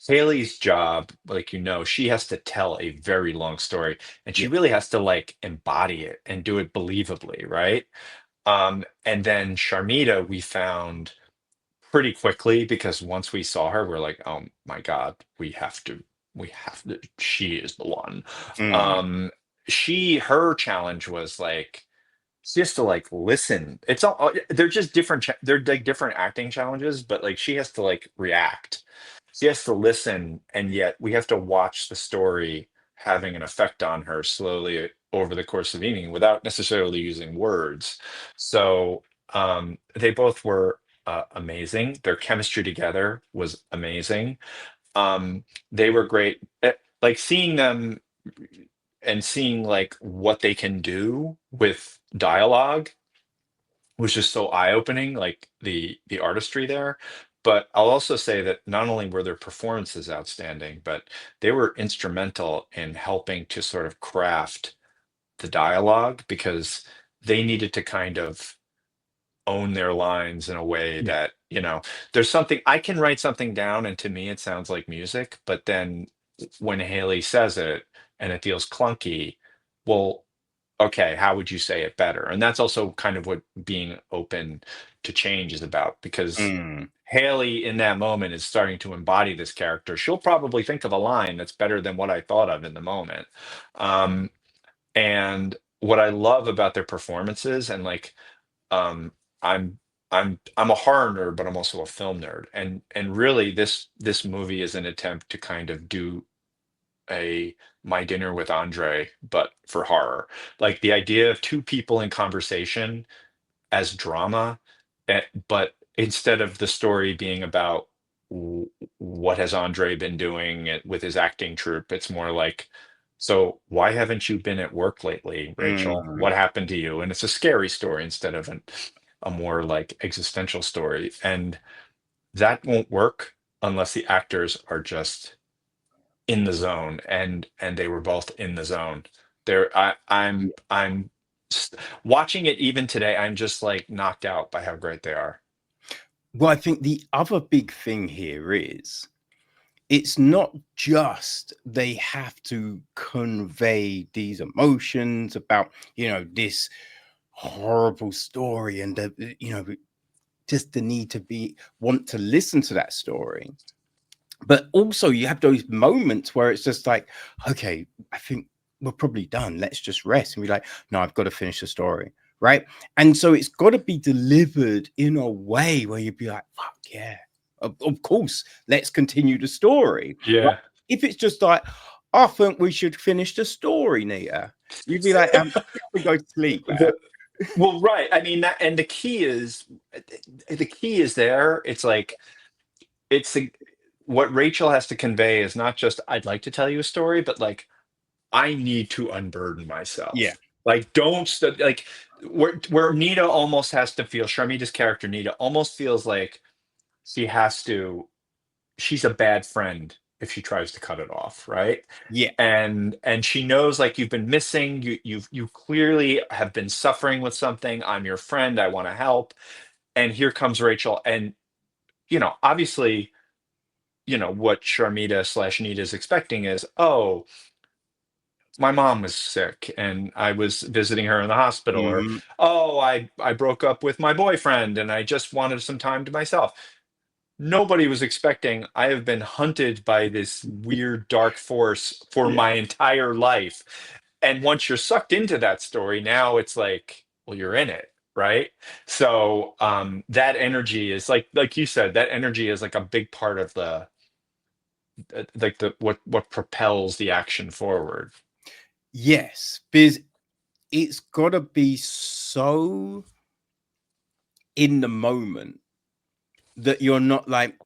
Haley's job, like, she has to tell a very long story, and she yeah. really has to, like, embody it and do it believably, right? And then Sharmita, we found pretty quickly, because once we saw her, we're like, oh my God, we have to, she is the one. Mm, Um, her challenge was like, she has to, like, listen. It's all, they're just different, they're like different acting challenges, but like, she has to, like, react. She has to listen, and yet we have to watch the story having an effect on her slowly over the course of the evening without necessarily using words. So they both were amazing. Their chemistry together was amazing. They were great. Like, seeing them and seeing, like, what they can do with dialogue was just so eye-opening, like, the artistry there. But I'll also say that not only were their performances outstanding, but they were instrumental in helping to sort of craft the dialogue, because they needed to kind of own their lines in a way yeah. that, there's something, I can write something down and to me it sounds like music, but then when Haley says it and it feels clunky, well, okay, how would you say it better? And that's also kind of what being open to change is about, because Mm, Haley in that moment is starting to embody this character. She'll probably think of a line that's better than what I thought of in the moment. Um, and what I love about their performances, and like, um, I'm I'm a horror nerd, but I'm also a film nerd, and really this movie is an attempt to kind of do a My Dinner with Andre, but for horror. Like the idea of two people in conversation as drama, but instead of the story being about what has Andre been doing with his acting troupe, it's more like, so why haven't you been at work lately, Rachel? Mm. What happened to you? And it's a scary story instead of a more like existential story. And that won't work unless the actors are just in the zone, and they were both in the zone. I'm watching it even today. I'm just like knocked out by how great they are. Well, I think the other big thing here is it's not just they have to convey these emotions about, this horrible story and just the need to want to listen to that story. But also you have those moments where it's just like, okay, I think we're probably done. Let's just rest. And be like, no, I've got to finish the story. Right. And so it's got to be delivered in a way where you'd be like, fuck yeah, of course, let's continue the story. Right? Yeah. If it's just like, I think we should finish the story, Nita, you'd be like, we go to sleep, man. Well, right. I mean that, and the key is there. It's like it's the, what Rachel has to convey is not just I'd like to tell you a story, but like I need to unburden Yeah. myself. Like like where Nita almost has to feel, Sharmita's character Nita almost feels like she has to, she's a bad friend if she tries to cut it off, right? Yeah. And she knows like you've been missing, you clearly have been suffering with something. I'm your friend, I want to help. And here comes Rachel, and obviously, what Sharmita slash Nita is expecting is, oh, my mom was sick and I was visiting her in the hospital, or Mhm. oh, I broke up with my boyfriend and I just wanted some time to myself. Nobody was expecting I have been hunted by this weird dark force for Yeah. my entire life. And once you're sucked into that story, now it's like, well, you're in it, right? So that energy is like you said, that energy is like a big part of the like the what propels the action forward. Yes, because it's got to be so in the moment that you're not like,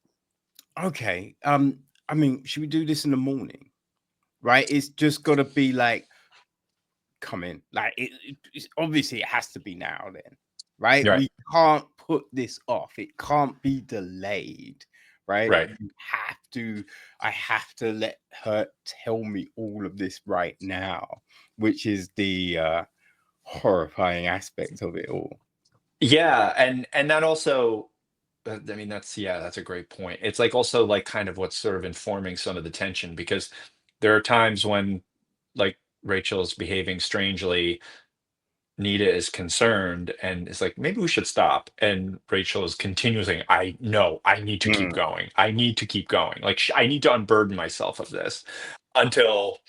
okay, I mean, should we do this in the morning? Right? It's just got to be like, come in. Like, it's obviously it has to be now then, right? Right. We can't put this off. It can't be delayed, right? Right. I have to let her tell me all of this right now, which is the horrifying aspect of it all. Yeah, and that also, I mean, that's a great point. It's like also like kind of what's sort of informing some of the tension, because there are times when like Rachel's behaving strangely, Nita is concerned and it's like, maybe we should stop. And Rachel is continuing, I know, I need to keep Mm, going. I need to keep going. Like I need to unburden myself of this until,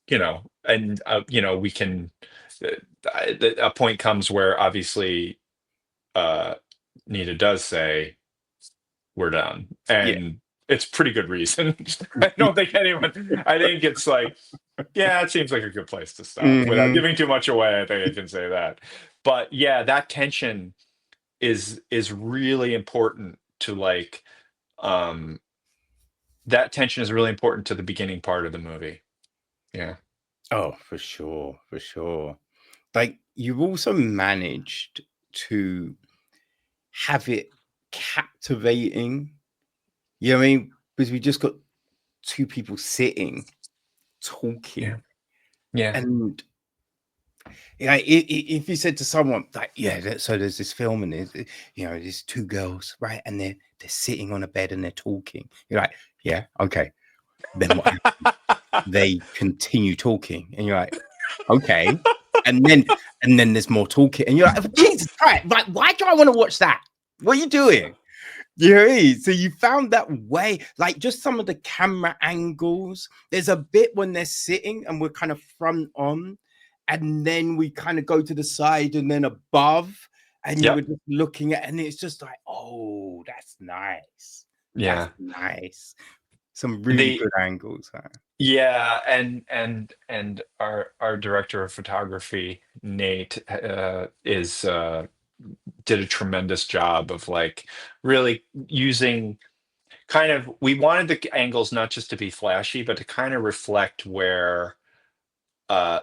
and we can, a point comes where obviously Nita does say, we're done. yeah. And it's pretty good reason. I don't think anyone, I think it's like, yeah, it seems like a good place to stop without Mhm. giving too much away. I think I can say that. But yeah, that tension is really important to like, um, that tension is really important to the beginning part of the movie. Yeah. Oh, for sure, for sure. Like you've also managed to have it captivating. You know what I mean? Because we just got two people sitting, Yeah. talking, Yeah. and if you said to someone like, "Yeah, so there's this film and there's two girls, right, and they're sitting on a bed and they're talking," you're like, "Yeah, okay." Then what happened? They continue talking, and you're like, "Okay," and then there's more talking, and you're like, "Jesus Christ! Like, why do I want to watch that? What are you doing?" You know what I mean? So you found that way, like just some of the camera angles. There's a bit when they're sitting and we're kind of front on, and then we kind of go to the side and then above. and you were Yep. just looking at, and it's just like, oh, that's nice. That's Yeah. nice. Some really The good angles, huh? Yeah, and our director of photography, Nate, is did a tremendous job of like really using kind of we wanted the angles not just to be flashy, but to kind of reflect where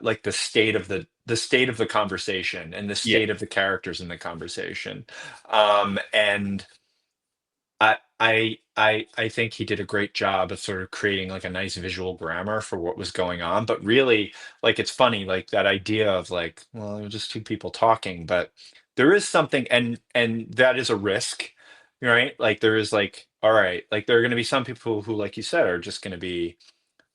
like the state of the conversation and the Yeah. state of the characters in the conversation. And I think he did a great job of sort of creating like a nice visual grammar for what was going on. But really, like it's funny, like that idea of like, well, it was just two people talking, but there is something, and that is a risk, right? Like there is like, all right, like there are going to be some people who, like you said, are just going to be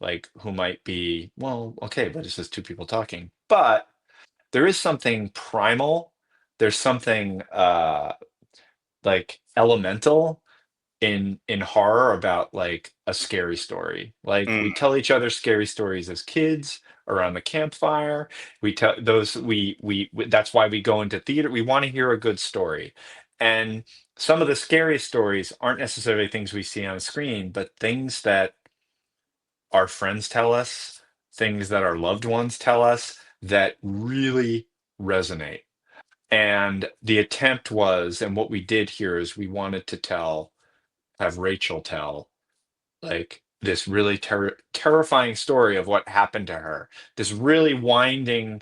like who might be, well, okay, but it's just two people talking. But there is something primal. There's something like elemental in horror about like a scary story. Like Mm, we tell each other scary stories as kids around the campfire. We tell those that's why we go into theater. We want to hear a good story. And some of the scariest stories aren't necessarily things we see on screen, but things that our friends tell us, things that our loved ones tell us that really resonate. And the attempt was, and what we did here is we wanted to have Rachel tell like this really terrifying story of what happened to her. This really winding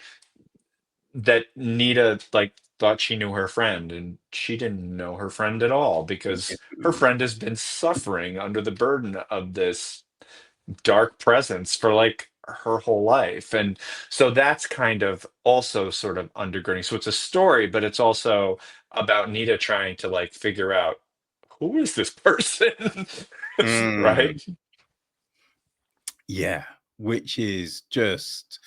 that Nita like thought she knew her friend and she didn't know her friend at all because her mm, friend has been suffering under the burden of this dark presence for like her whole life. And so that's kind of also sort of undergirding. So it's a story, but it's also about Nita trying to like figure out who is this person? mm. Right? Yeah, which is just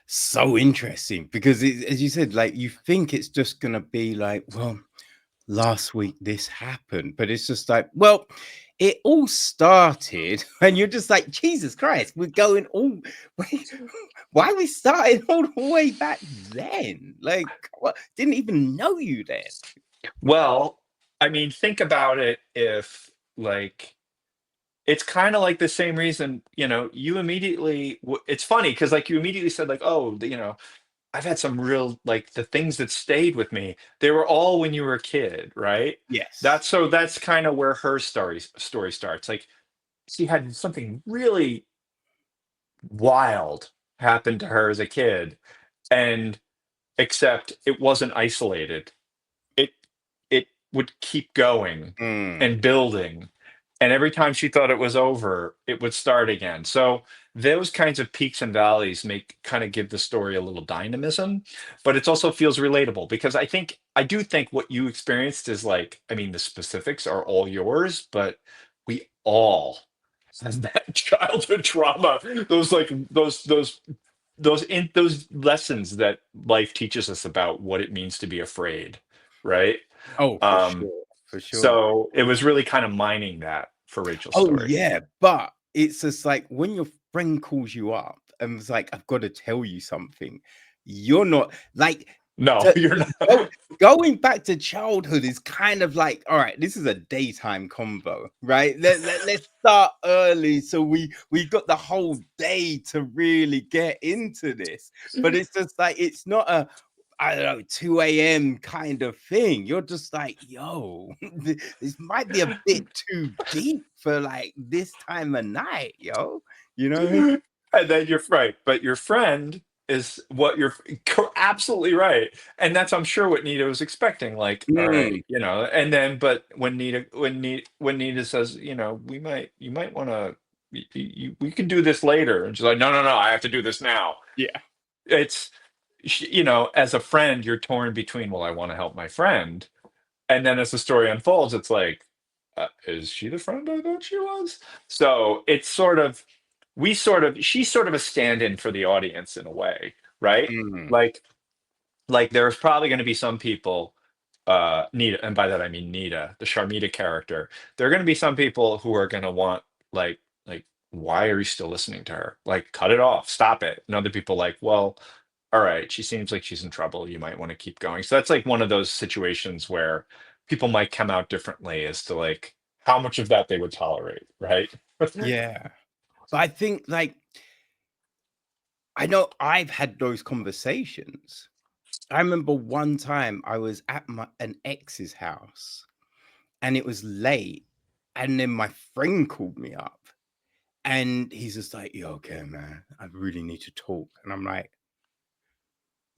so interesting because as you said, like you think it's just gonna be like, well, last week this happened, but it's just like, well, it all started, and you're just like, Jesus Christ, we're going all wait, why are we starting all the way back then? Like, what? Didn't even know you then. Well, I mean, think about it if like it's kind of like the same reason, you immediately it's funny because like you immediately said like, oh, I've had some real like the things that stayed with me. They were all when you were a kid, right? Yes. That's kind of where her story starts. Like she had something really wild happen to her as a kid, and except it wasn't isolated. it it would keep going Mm, and building, and every time she thought it was over it would start again. So those kinds of peaks and valleys make kind of give the story a little dynamism, but it also feels relatable because I do think what you experienced is like, I mean, the specifics are all yours, but we all have that childhood trauma, those like those lessons that life teaches us about what it means to be afraid, right? oh, for Um, sure, for sure. so it was really kind of mining that for Rachel's Oh story. yeah, but it's just like when your friend calls you up and was like, "I've got to tell you something," you're not like No, to, you're not. go, going back to childhood is kind of like, all right, this is a daytime combo, right? Let's start early so we got the whole day to really get into this. But it's just like it's not a I don't know, 2 a.m. kind of thing. You're just like, yo, this might be a bit too deep for like this time of night, yo. You know what I mean? And then you're right, but your friend is what you're absolutely right, and that's I'm sure what Nita was expecting. Like, all right, Mm, and then but when Nita says, you might want to, we can do this later, and she's like, no, no, no, I have to do this now. yeah. It's as a friend, you're torn between, well, I want to help my friend, and then as the story unfolds, it's like, is she the friend I thought she was? So it's she's sort of a stand-in for the audience in a way, right? Mm, Like, there's probably going to be some people, Nita, and by that I mean Nita, the Sharmita character. There are going to be some people who are going to want like, why are you still listening to her? Like, cut it off, stop it. And other people like, well, all right, she seems like she's in trouble. You might want to keep going. So that's like one of those situations where people might come out differently as to like how much of that they would tolerate, right? Yeah. But I think like I know I've had those conversations. I remember one time I was at an ex's house and it was late, and then my friend called me up and he's just like, "You okay, man? I really need to talk." And I'm like,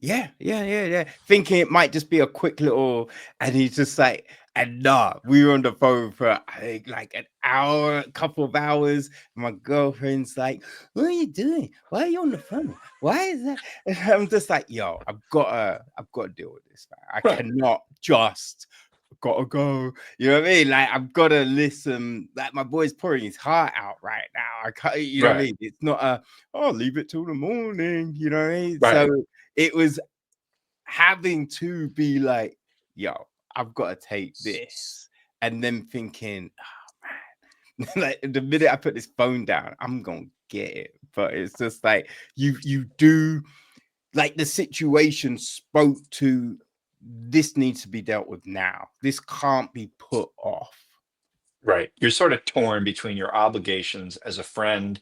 "Yeah, yeah, yeah, yeah." Thinking it might just be a quick little, and he's just like, and nah, we were on the phone for I think like an hour, a couple of hours. My girlfriend's like, "What are you doing? Why are you on the phone? Why is that?" And I'm just like, "Yo, I've got to deal with this, man. I Right, cannot just gotta go." You know what I mean? Like I've got to listen. Like my boy's pouring his heart out right now. I can't. You know what I right, mean? It's not a oh leave it till the morning. You know what I mean? right, So it was having to be like, yo, I've got to take this. And then thinking, oh, man, like the minute I put this phone down, I'm gonna get it. But it's just like you do like the situation spoke to this needs to be dealt with now. This can't be put off. right. You're sort of torn between your obligations as a friend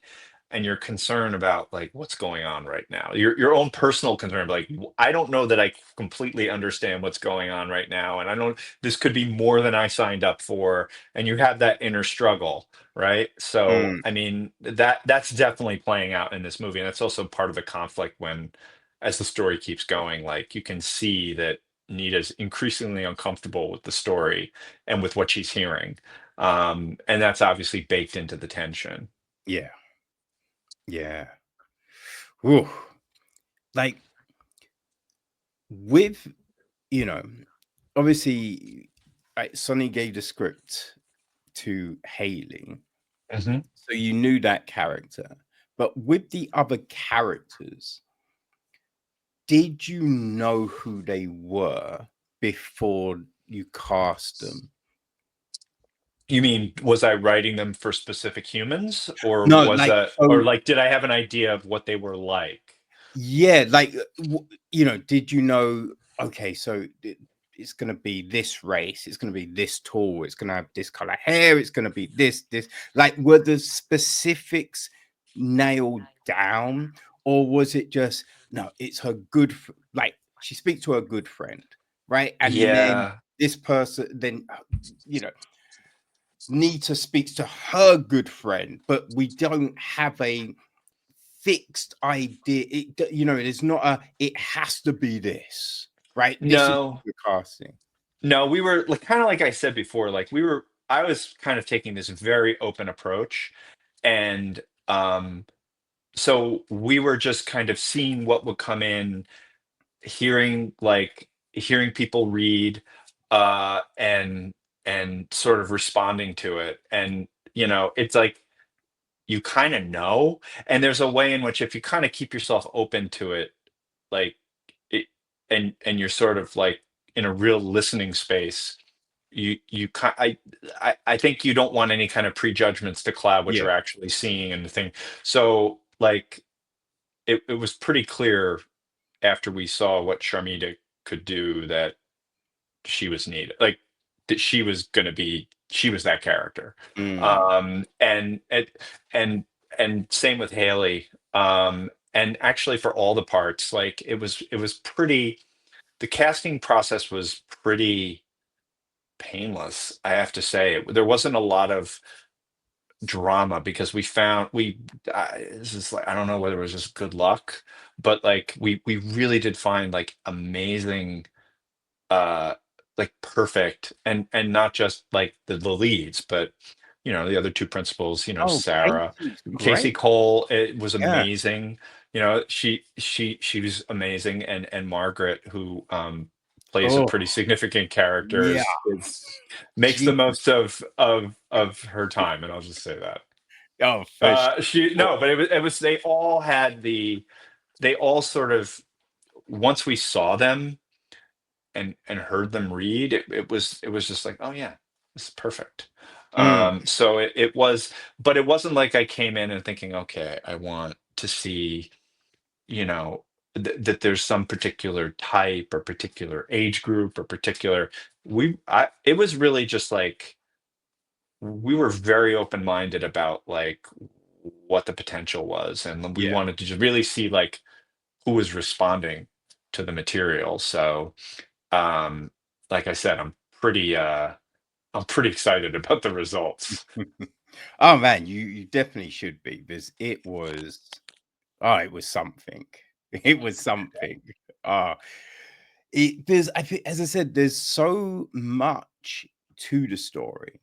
and your concern about like what's going on right now. Your own personal concern, like I don't know that I completely understand what's going on right now, and I don't. This could be more than I signed up for, and you have that inner struggle, right? So, Mm, I mean, that's definitely playing out in this movie, and that's also part of the conflict when, as the story keeps going, like you can see that Nita's increasingly uncomfortable with the story and with what she's hearing, and that's obviously baked into the tension. yeah, yeah. Whew. Like with you know, obviously, Sonny gave the script to Hayley, Mhm. so you knew that character. But with the other characters, did you know who they were before you cast them? You mean, was I writing them for specific humans, or No, was like that, or so. like, did I have an idea of what they were like? Yeah, like did you know? Okay, so it's gonna be this race. It's gonna be this tall. It's gonna have this color hair. It's gonna be this. Like, were the specifics nailed down, or was it just no? It's her good. Like she speaks to her good friend, right? And then Yeah. this person, then you know, Nita speaks to her good friend, but we don't have a fixed idea. It's not a it has to be this, right? This is No, the casting. no, we were like kind of like I said before, like I was kind of taking this very open approach, and so we were just kind of seeing what would come in, hearing people read, and sort of responding to it, and it's like you kind of know, and there's a way in which if you kind of keep yourself open to it, like it, and you're sort of like in a real listening space, I think you don't want any kind of prejudgments to cloud what Yeah. you're actually seeing and the thing. So like it was pretty clear after we saw what Sharmita could do that she was needed, like that she was that character. Mm. And same with Haley. And actually for all the parts, like it was pretty, the casting process was pretty painless, I have to say. There wasn't a lot of drama because this is like, I don't know whether it was just good luck, but like we really did find like amazing, uh like perfect, and not just like the leads, but the other two principals, Oh, Sarah, Casey's Casey great. Cole, it was Yeah. amazing. She was amazing, and Margaret, who plays a Oh, pretty significant character, yeah. is makes the She most of her time, and I'll just say that. oh, for She sure. No, but it was they all sort of, once we saw them and heard them read, it was just like, oh yeah, this is perfect. Mm. So it was, but it wasn't like I came in and thinking, okay, I want to see, you know that there's some particular type or particular age group or particular it was really just like we were very open-minded about like what the potential was, and we Yeah. wanted to just really see like who was responding to the material. So um like I said, I'm pretty excited about the results. Oh man, you definitely should be because it was something. It was something. Oh, there's I think as I said, there's so much to the story,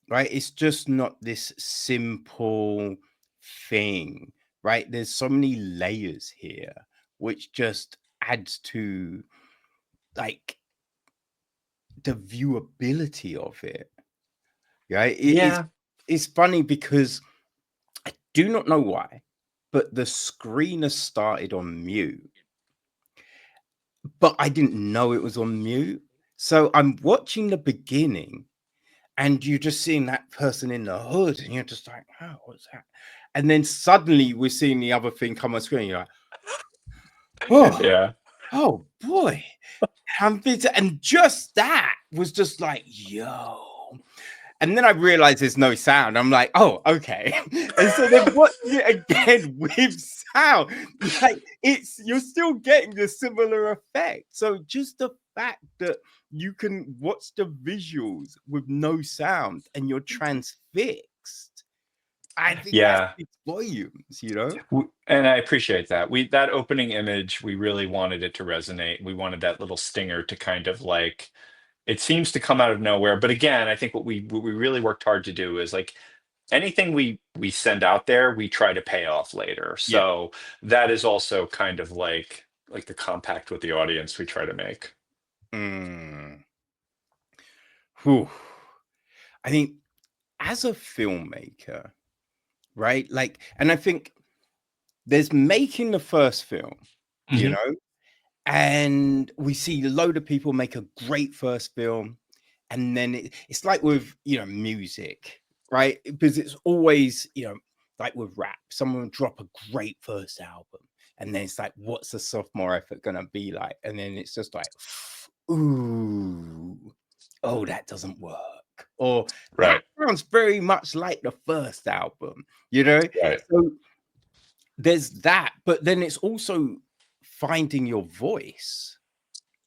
right? It's just not this simple thing, right? There's so many layers here, which just adds to like the viewability of it. Right? Yeah. It's funny because I do not know why, but the screener started on mute, but I didn't know it was on mute. So I'm watching the beginning and you're just seeing that person in the hood, and you're just like, oh, what's that? And then suddenly we're seeing the other thing come on screen. You're like, oh, Yeah. oh boy. And just that was just like, yo. And then I realized there's no sound. I'm like, oh, okay. And so then watching it again with sound, like you're still getting the similar effect. So just the fact that you can watch the visuals with no sound and you're transfixed, I think that Yeah. speaks volumes, you know? And I appreciate that. That opening image, we really wanted it to resonate. We wanted that little stinger to kind of like, it seems to come out of nowhere. But again, I think what we really worked hard to do is like anything we send out there, we try to pay off later. Yeah. So that is also kind of like the compact with the audience we try to make. Mm. Whew. I think as a filmmaker, right? Like, and I think there's making the first film, you Hmm. know, and we see a load of people make a great first film, and then it's like with music, right? Because it's always like with rap, someone will drop a great first album, and then it's like, what's the sophomore effort gonna be like? And then it's just like, ooh, oh, that doesn't work, or that Right. sounds very much like the first album, you know. Right. So there's that, but then it's also finding your voice,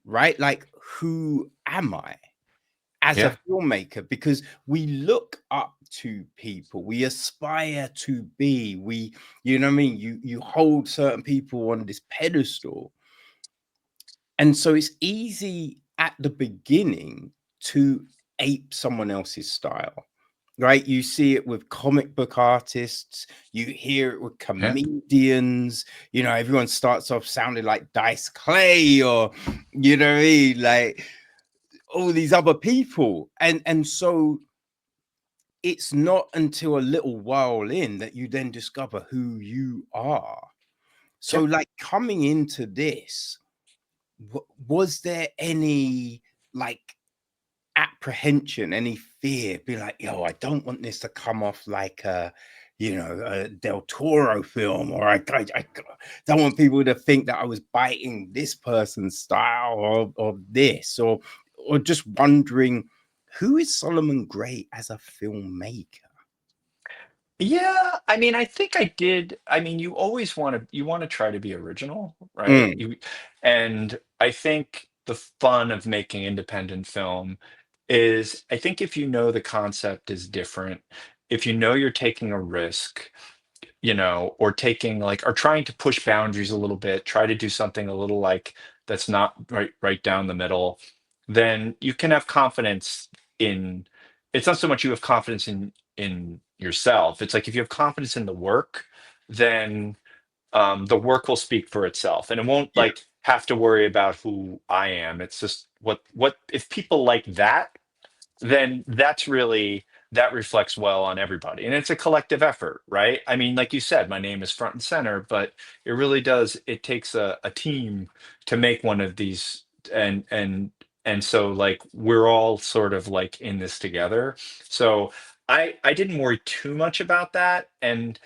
right? Like, who am I as a Yeah. filmmaker? Because we look up to people, we aspire to be, you know what I mean? You hold certain people on this pedestal. And so it's easy at the beginning to ape someone else's style, right? You see it with comic book artists, you hear it with Yeah. comedians, everyone starts off sounding like Dice Clay or, you know what I mean? Like all these other people. And so it's not until a little while in that you then discover who you are. So, Yeah. like coming into this, was there any like apprehension, any fear, be like, yo, I don't want this to come off like a Del Toro film, or I don't want people to think that I was biting this person's style or this, or just wondering who is Solomon Gray as a filmmaker? Yeah, I mean, I think I did. I mean, you want to try to be original, right? Mm, And I think the fun of making independent film is I think if you know the concept is different, if you know you're taking a risk, or taking like or trying to push boundaries a little bit, try to do something a little like that's not right down the middle, then you can have confidence in it's not so much you have confidence in yourself. It's like if you have confidence in the work, then the work will speak for itself and it won't yeah, like have to worry about who I am. It's just what if people like that, then that reflects well on everybody. And it's a collective effort, right? I mean, like you said, my name is front and center, but it really does, it takes a team to make one of these and so like we're all sort of like in this together. So I didn't worry too much about that. And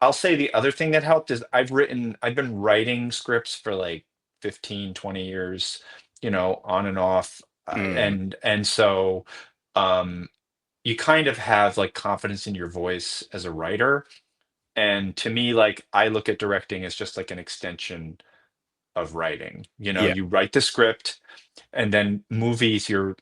I'll say the other thing that helped is I've been writing scripts for like 15, 20 years, on and off. Mm, And so um, you kind of have like confidence in your voice as a writer. And to me, like I look at directing as just like an extension of writing. yeah. You write the script, and then movies, you're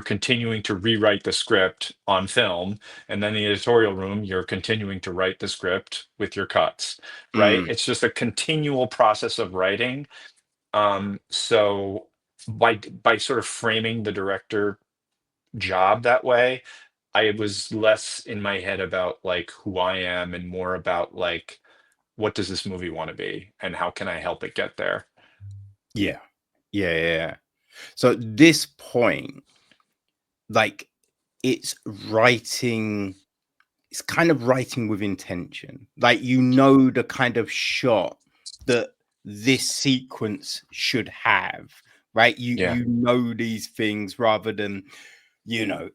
continuing to rewrite the script on film, and then the editorial room, you're continuing to write the script with your cuts, right? Mm, It's just a continual process of writing. So by sort of framing the director job that way, I was less in my head about like who I am and more about like what does this movie want to be and how can I help it get there? yeah. Yeah. Yeah. So at this point, like it's writing, it's kind of writing with intention. Like the kind of shot that this sequence should have, right? Yeah. You know these things rather than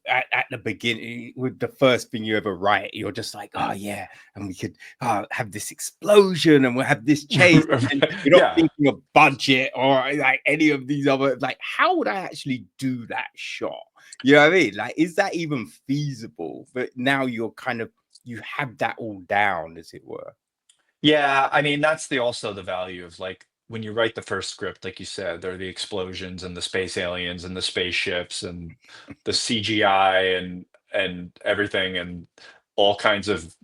at the beginning with the first thing you ever write, you're just like, oh yeah, and we could have this explosion and we'll have this chase. And you're not Yeah. thinking of budget or like any of these other, like, how would I actually do that shot? You know what I mean? Like, is that even feasible? But now you have that all down, as it were. Yeah, I mean that's also the value of like when you write the first script, like you said, there are the explosions and the space aliens and the spaceships and the CGI and everything and all kinds of,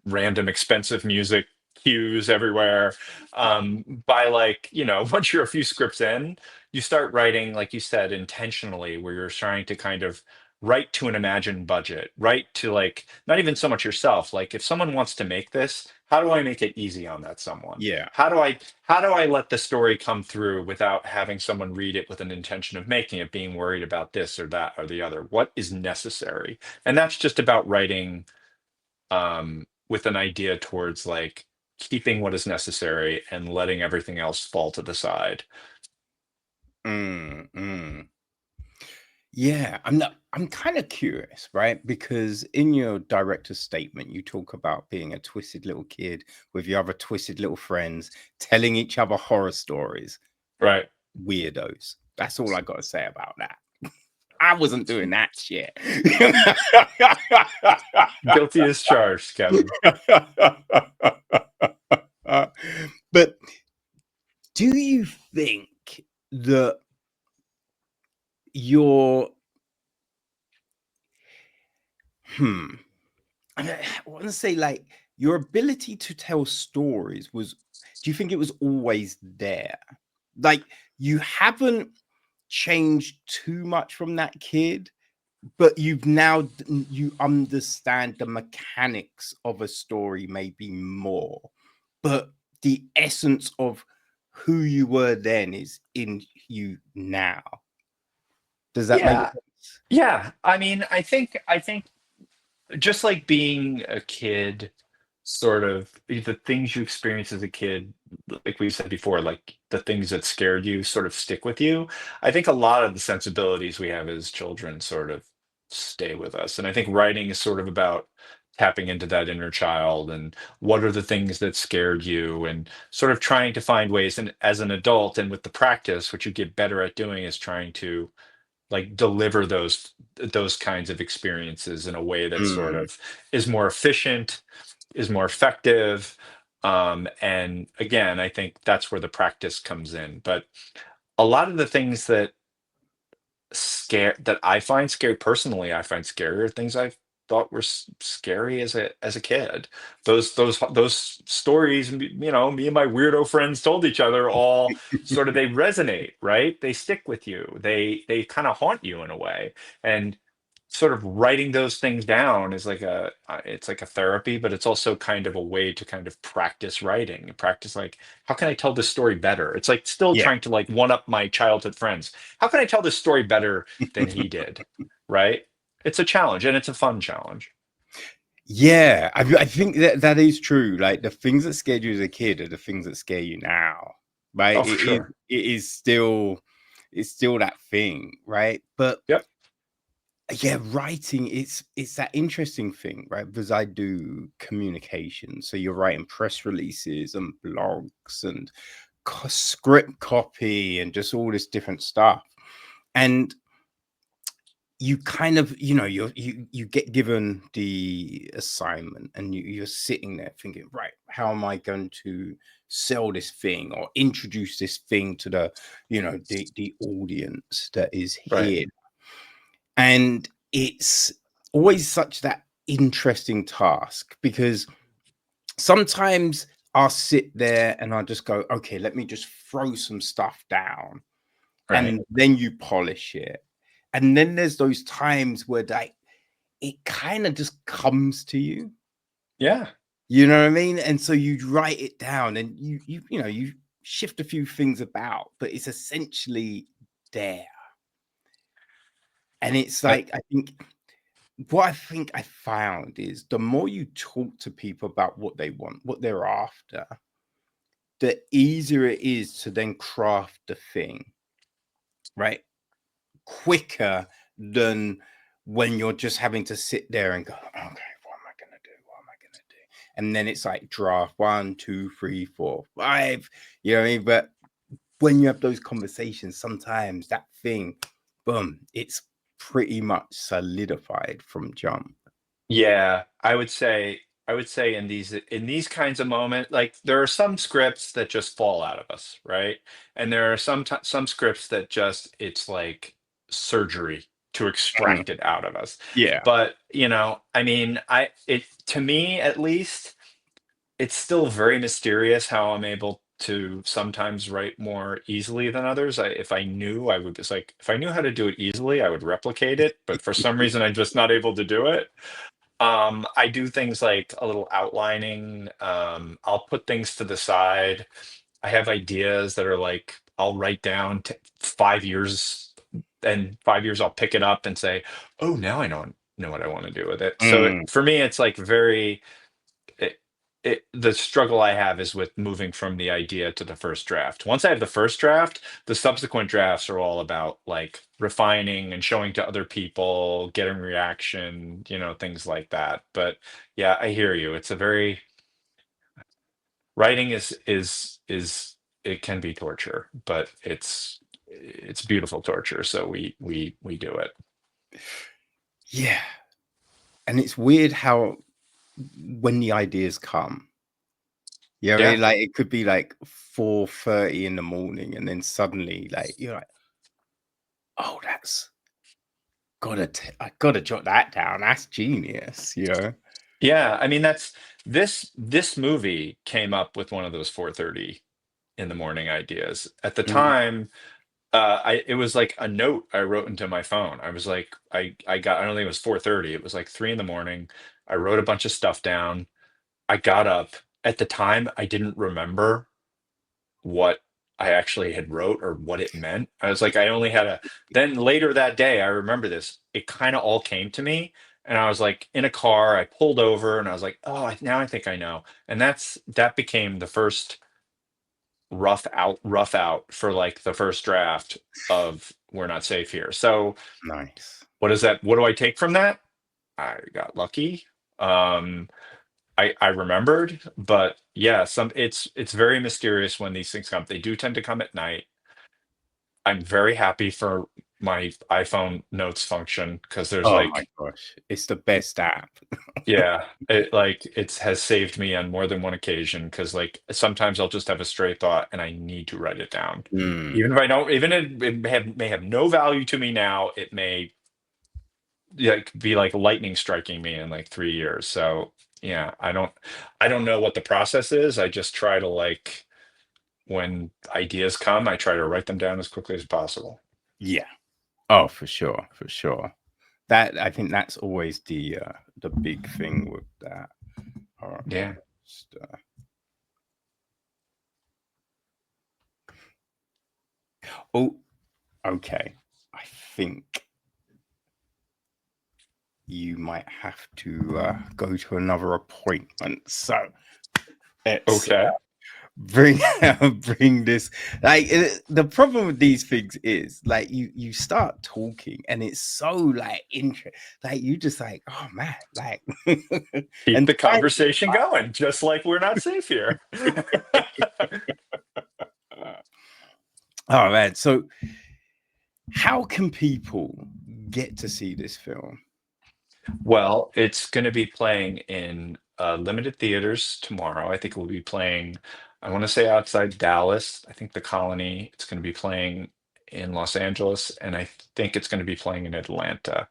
random expensive music cues everywhere. By like, once you're a few scripts in, you start writing, like you said, intentionally, where you're trying to kind of write to an imagined budget, write to like not even so much yourself. Like if someone wants to make this, how do I make it easy on that someone? Yeah. How do I let the story come through without having someone read it with an intention of making it, being worried about this or that or the other? What is necessary? And that's just about writing with an idea towards like keeping what is necessary and letting everything else fall to the side. Mm, mm. Yeah, I'm kind of curious, right? Because in your director's statement, you talk about being a twisted little kid with your other twisted little friends, telling each other horror stories. Right. Weirdos. That's all I got to say about that. I wasn't doing that shit. Guilty as charged, Kevin. But do you think that your hmm I want to say, like, your ability to tell stories was, do you think it was always there? Like, you haven't changed too much from that kid, but you understand the mechanics of a story maybe more, but the essence of who you were then is in you now. Does that make Yeah. sense? Yeah. I think just like being a kid, sort of the things you experience as a kid, like we said before, like the things that scared you sort of stick with you. I think a lot of the sensibilities we have as children sort of stay with us. And I think writing is sort of about tapping into that inner child and what are the things that scared you and sort of trying to find ways. And as an adult and with the practice, what you get better at doing is trying to like deliver those kinds of experiences in a way that sort Mm, of is more efficient, is more effective. And again, I think that's where the practice comes in. But a lot of the things that I find scary personally, I find scarier things I thought were scary as a kid. Those stories, me and my weirdo friends told each other all sort of they resonate, right? They stick with you. They kind of haunt you in a way. And sort of writing those things down is like it's like a therapy, but it's also kind of a way to kind of practice writing and practice like how can I tell this story better? It's like still yeah. trying to like one up my childhood friends. How can I tell this story better than he did? Right? It's a challenge and it's a fun challenge. Yeah, I think that is true. Like the things that scared you as a kid are the things that scare you now, right? Oh, for sure. It is still it's still that thing, right? But Yep. Yeah, writing, it's that interesting thing, right? Because I do communication, so you're writing press releases and blogs and script copy and just all this different stuff. And you kind of, you get given the assignment, and you're sitting there thinking, right, how am I going to sell this thing or introduce this thing to the, the audience that is Right. here. And it's always such that interesting task, because sometimes I'll sit there and I'll just go, okay, let me just throw some stuff down, Right. and then you polish it. And then there's those times where like it kind of just comes to you. Yeah. You know what I mean? And so you write it down, and you shift a few things about, but it's essentially there. And it's I, like, I think what I think I found is the more you talk to people about what they want, what they're after, the easier it is to then craft the thing, right? Quicker than when you're just having to sit there and go, okay, what am I gonna do? What am I gonna do? And then it's like draft 1, 2, 3, 4, 5. You know what I mean? But when you have those conversations, sometimes that thing, boom, it's pretty much solidified from jump. yeah, I would say in these kinds of moments, like there are some scripts that just fall out of us, right? And there are some scripts that just it's like surgery to Mm. extract it out of us. Yeah. But, I mean, to me at least, it's still very mysterious how I'm able to sometimes write more easily than others. If I knew, I would just like if I knew how to do it easily, I would replicate it, but for some reason I'm just not able to do it. I do things like a little outlining. I'll put things to the side. I have ideas that are like I'll write down 5 years, and 5 years I'll pick it up and say, "Oh, now I know what I want to do with it." So Mm. for me, it's like very it, the struggle I have is with moving from the idea to the first draft. Once I have the first draft, the subsequent drafts are all about like refining and showing to other people, getting reaction, things like that. But yeah, I hear you. It's a very writing is it can be torture, but it's beautiful torture. So we do it. Yeah. And it's weird how when the ideas come, you know what I Yeah. mean? Like it could be like 4:30 in the morning, and then suddenly like you're like, oh, I gotta jot that down. That's genius, you know? Yeah, I mean this movie came up with one of those 4:30 in the morning ideas. At the Mm, time, it was like a note I wrote into my phone. I was like, I don't think it was 4:30. It was like 3 in the morning. I wrote a bunch of stuff down. I got up. At the time, I didn't remember what I actually had wrote or what it meant. I was like, I only had a. Then later that day, I remember this. It kind of all came to me, and I was like in a car. I pulled over, and I was like, oh, now I think I know. And that became the first rough out for like the first draft of We're Not Safe Here. So nice. what do I take from that? I got lucky. um I remembered, but yeah, it's very mysterious when these things come. They do tend to come at night. I'm very happy for my iPhone notes function because there's Oh my like, gosh. It's the best app. yeah, it has saved me on more than one occasion because like sometimes I'll just have a stray thought and I need to write it down. Mm, Even if I don't, even if it may have no value to me now, it may, yeah, be like lightning striking me in like 3 years. So yeah, I don't know what the process is. I just try to like when ideas come, I try to write them down as quickly as possible. yeah. Oh, for sure, for sure. That I think that's always the big thing with that. All right, Yeah. just, oh, okay. I think you might have to go to another appointment. So let's Okay. bring bring this, like the problem with these things is like you start talking and it's so like interesting, like you just like, oh man, like Keep and the conversation going, just like we're not safe here. oh man, so how can people get to see this film? Well, it's going to be playing in limited theaters tomorrow. I think it will be playing, I want to say outside Dallas. I think the Colony. It's going to be playing in Los Angeles, and I think it's going to be playing in Atlanta.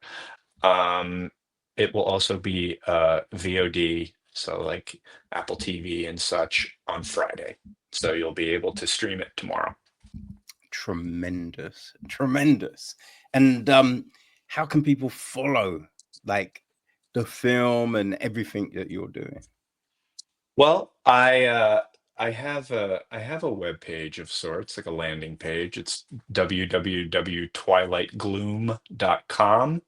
Um, it will also be VOD, so like Apple TV and such on Friday. So you'll be able to stream it tomorrow. Tremendous, tremendous. And how can people follow like the film and everything that you're doing? Well, I have a web page of sorts, like a landing page. It's www.twilightgloom.com.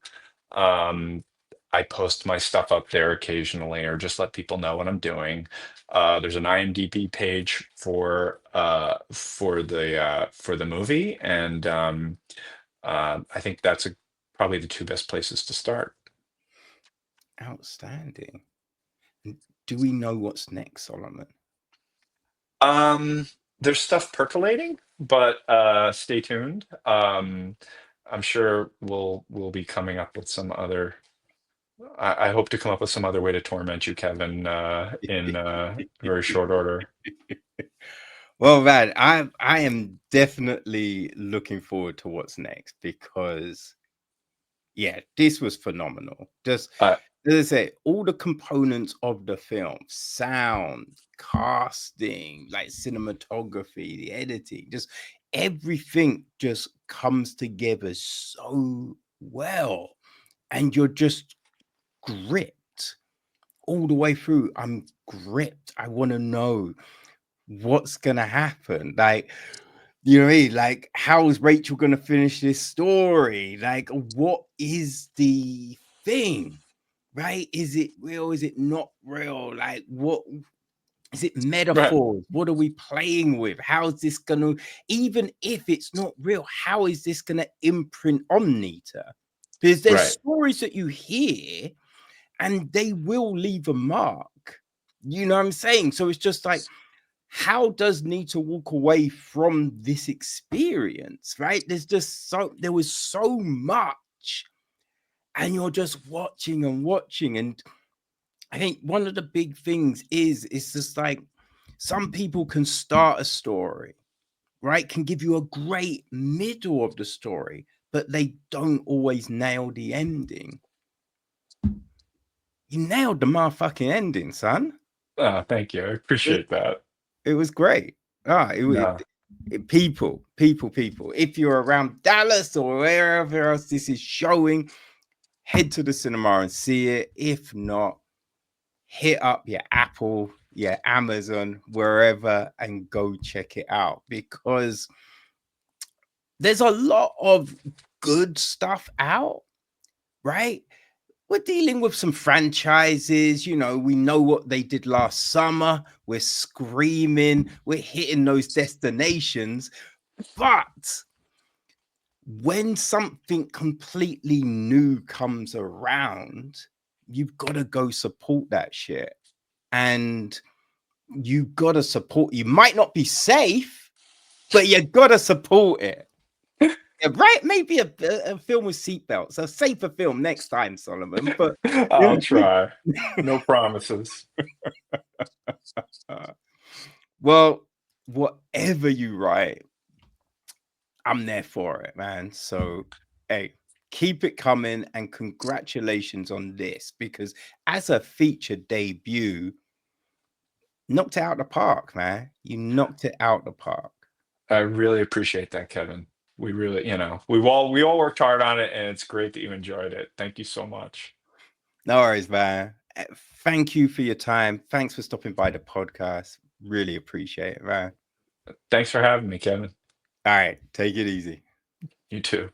Um, I post my stuff up there occasionally, or just let people know what I'm doing. There's an IMDb page for the movie, and I think that's probably the two best places to start. Outstanding. Do we know what's next, Solomon? Um, there's stuff percolating, but stay tuned. I'm sure we'll be coming up with some other. I hope to come up with some other way to torment you, Kevin, in very short order. Well, man, I am definitely looking forward to what's next because yeah, this was phenomenal. Just Uh, as I say, all the components of the film, sound, casting, like cinematography, the editing, just everything just comes together so well. And you're just gripped all the way through. I'm gripped. I want to know what's gonna happen. Like, you know what I mean? Like, how is Rachel gonna finish this story? Like, what is the thing? Right? Is it real? Is it not real? Like, what is it? right, Metaphors? What are we playing with? How is this gonna, even if it's not real, how is this gonna imprint on Nita? Because there's right, stories that you hear and they will leave a mark. You know what I'm saying? So it's just like, how does Nita walk away from this experience? Right? There was so much, and you're just watching and watching. And I think one of the big things is it's just like some people can start a story, right? Can give you a great middle of the story, but they don't always nail the ending. You nailed the motherfucking ending, son. thank you. I It, appreciate that. it was great. Ah, No, people. If you're around Dallas or wherever else this is showing, head to the cinema and see it. If not, hit up your Apple, your Amazon, wherever, and go check it out because there's a lot of good stuff out, right? We're dealing with some franchises. You know, we know what they did last summer. We're screaming, we're hitting those destinations. But when something completely new comes around, you've got to go support that shit. And you got to support. You might not be safe, but you got to support it. Yeah, right? Maybe a film with seatbelts, a safer film next time, Solomon. But I'll try. No promises. well, whatever you write, I'm there for it, man. So, hey, keep it coming and congratulations on this because as a feature debut, knocked it out the park, man. You knocked it out the park. I really appreciate that, Kevin. We really, we all worked hard on it, and it's great that you enjoyed it. Thank you so much. No worries, man. Thank you for your time. Thanks for stopping by the podcast. Really appreciate it, man. Thanks for having me, Kevin. All right, take it easy. You too.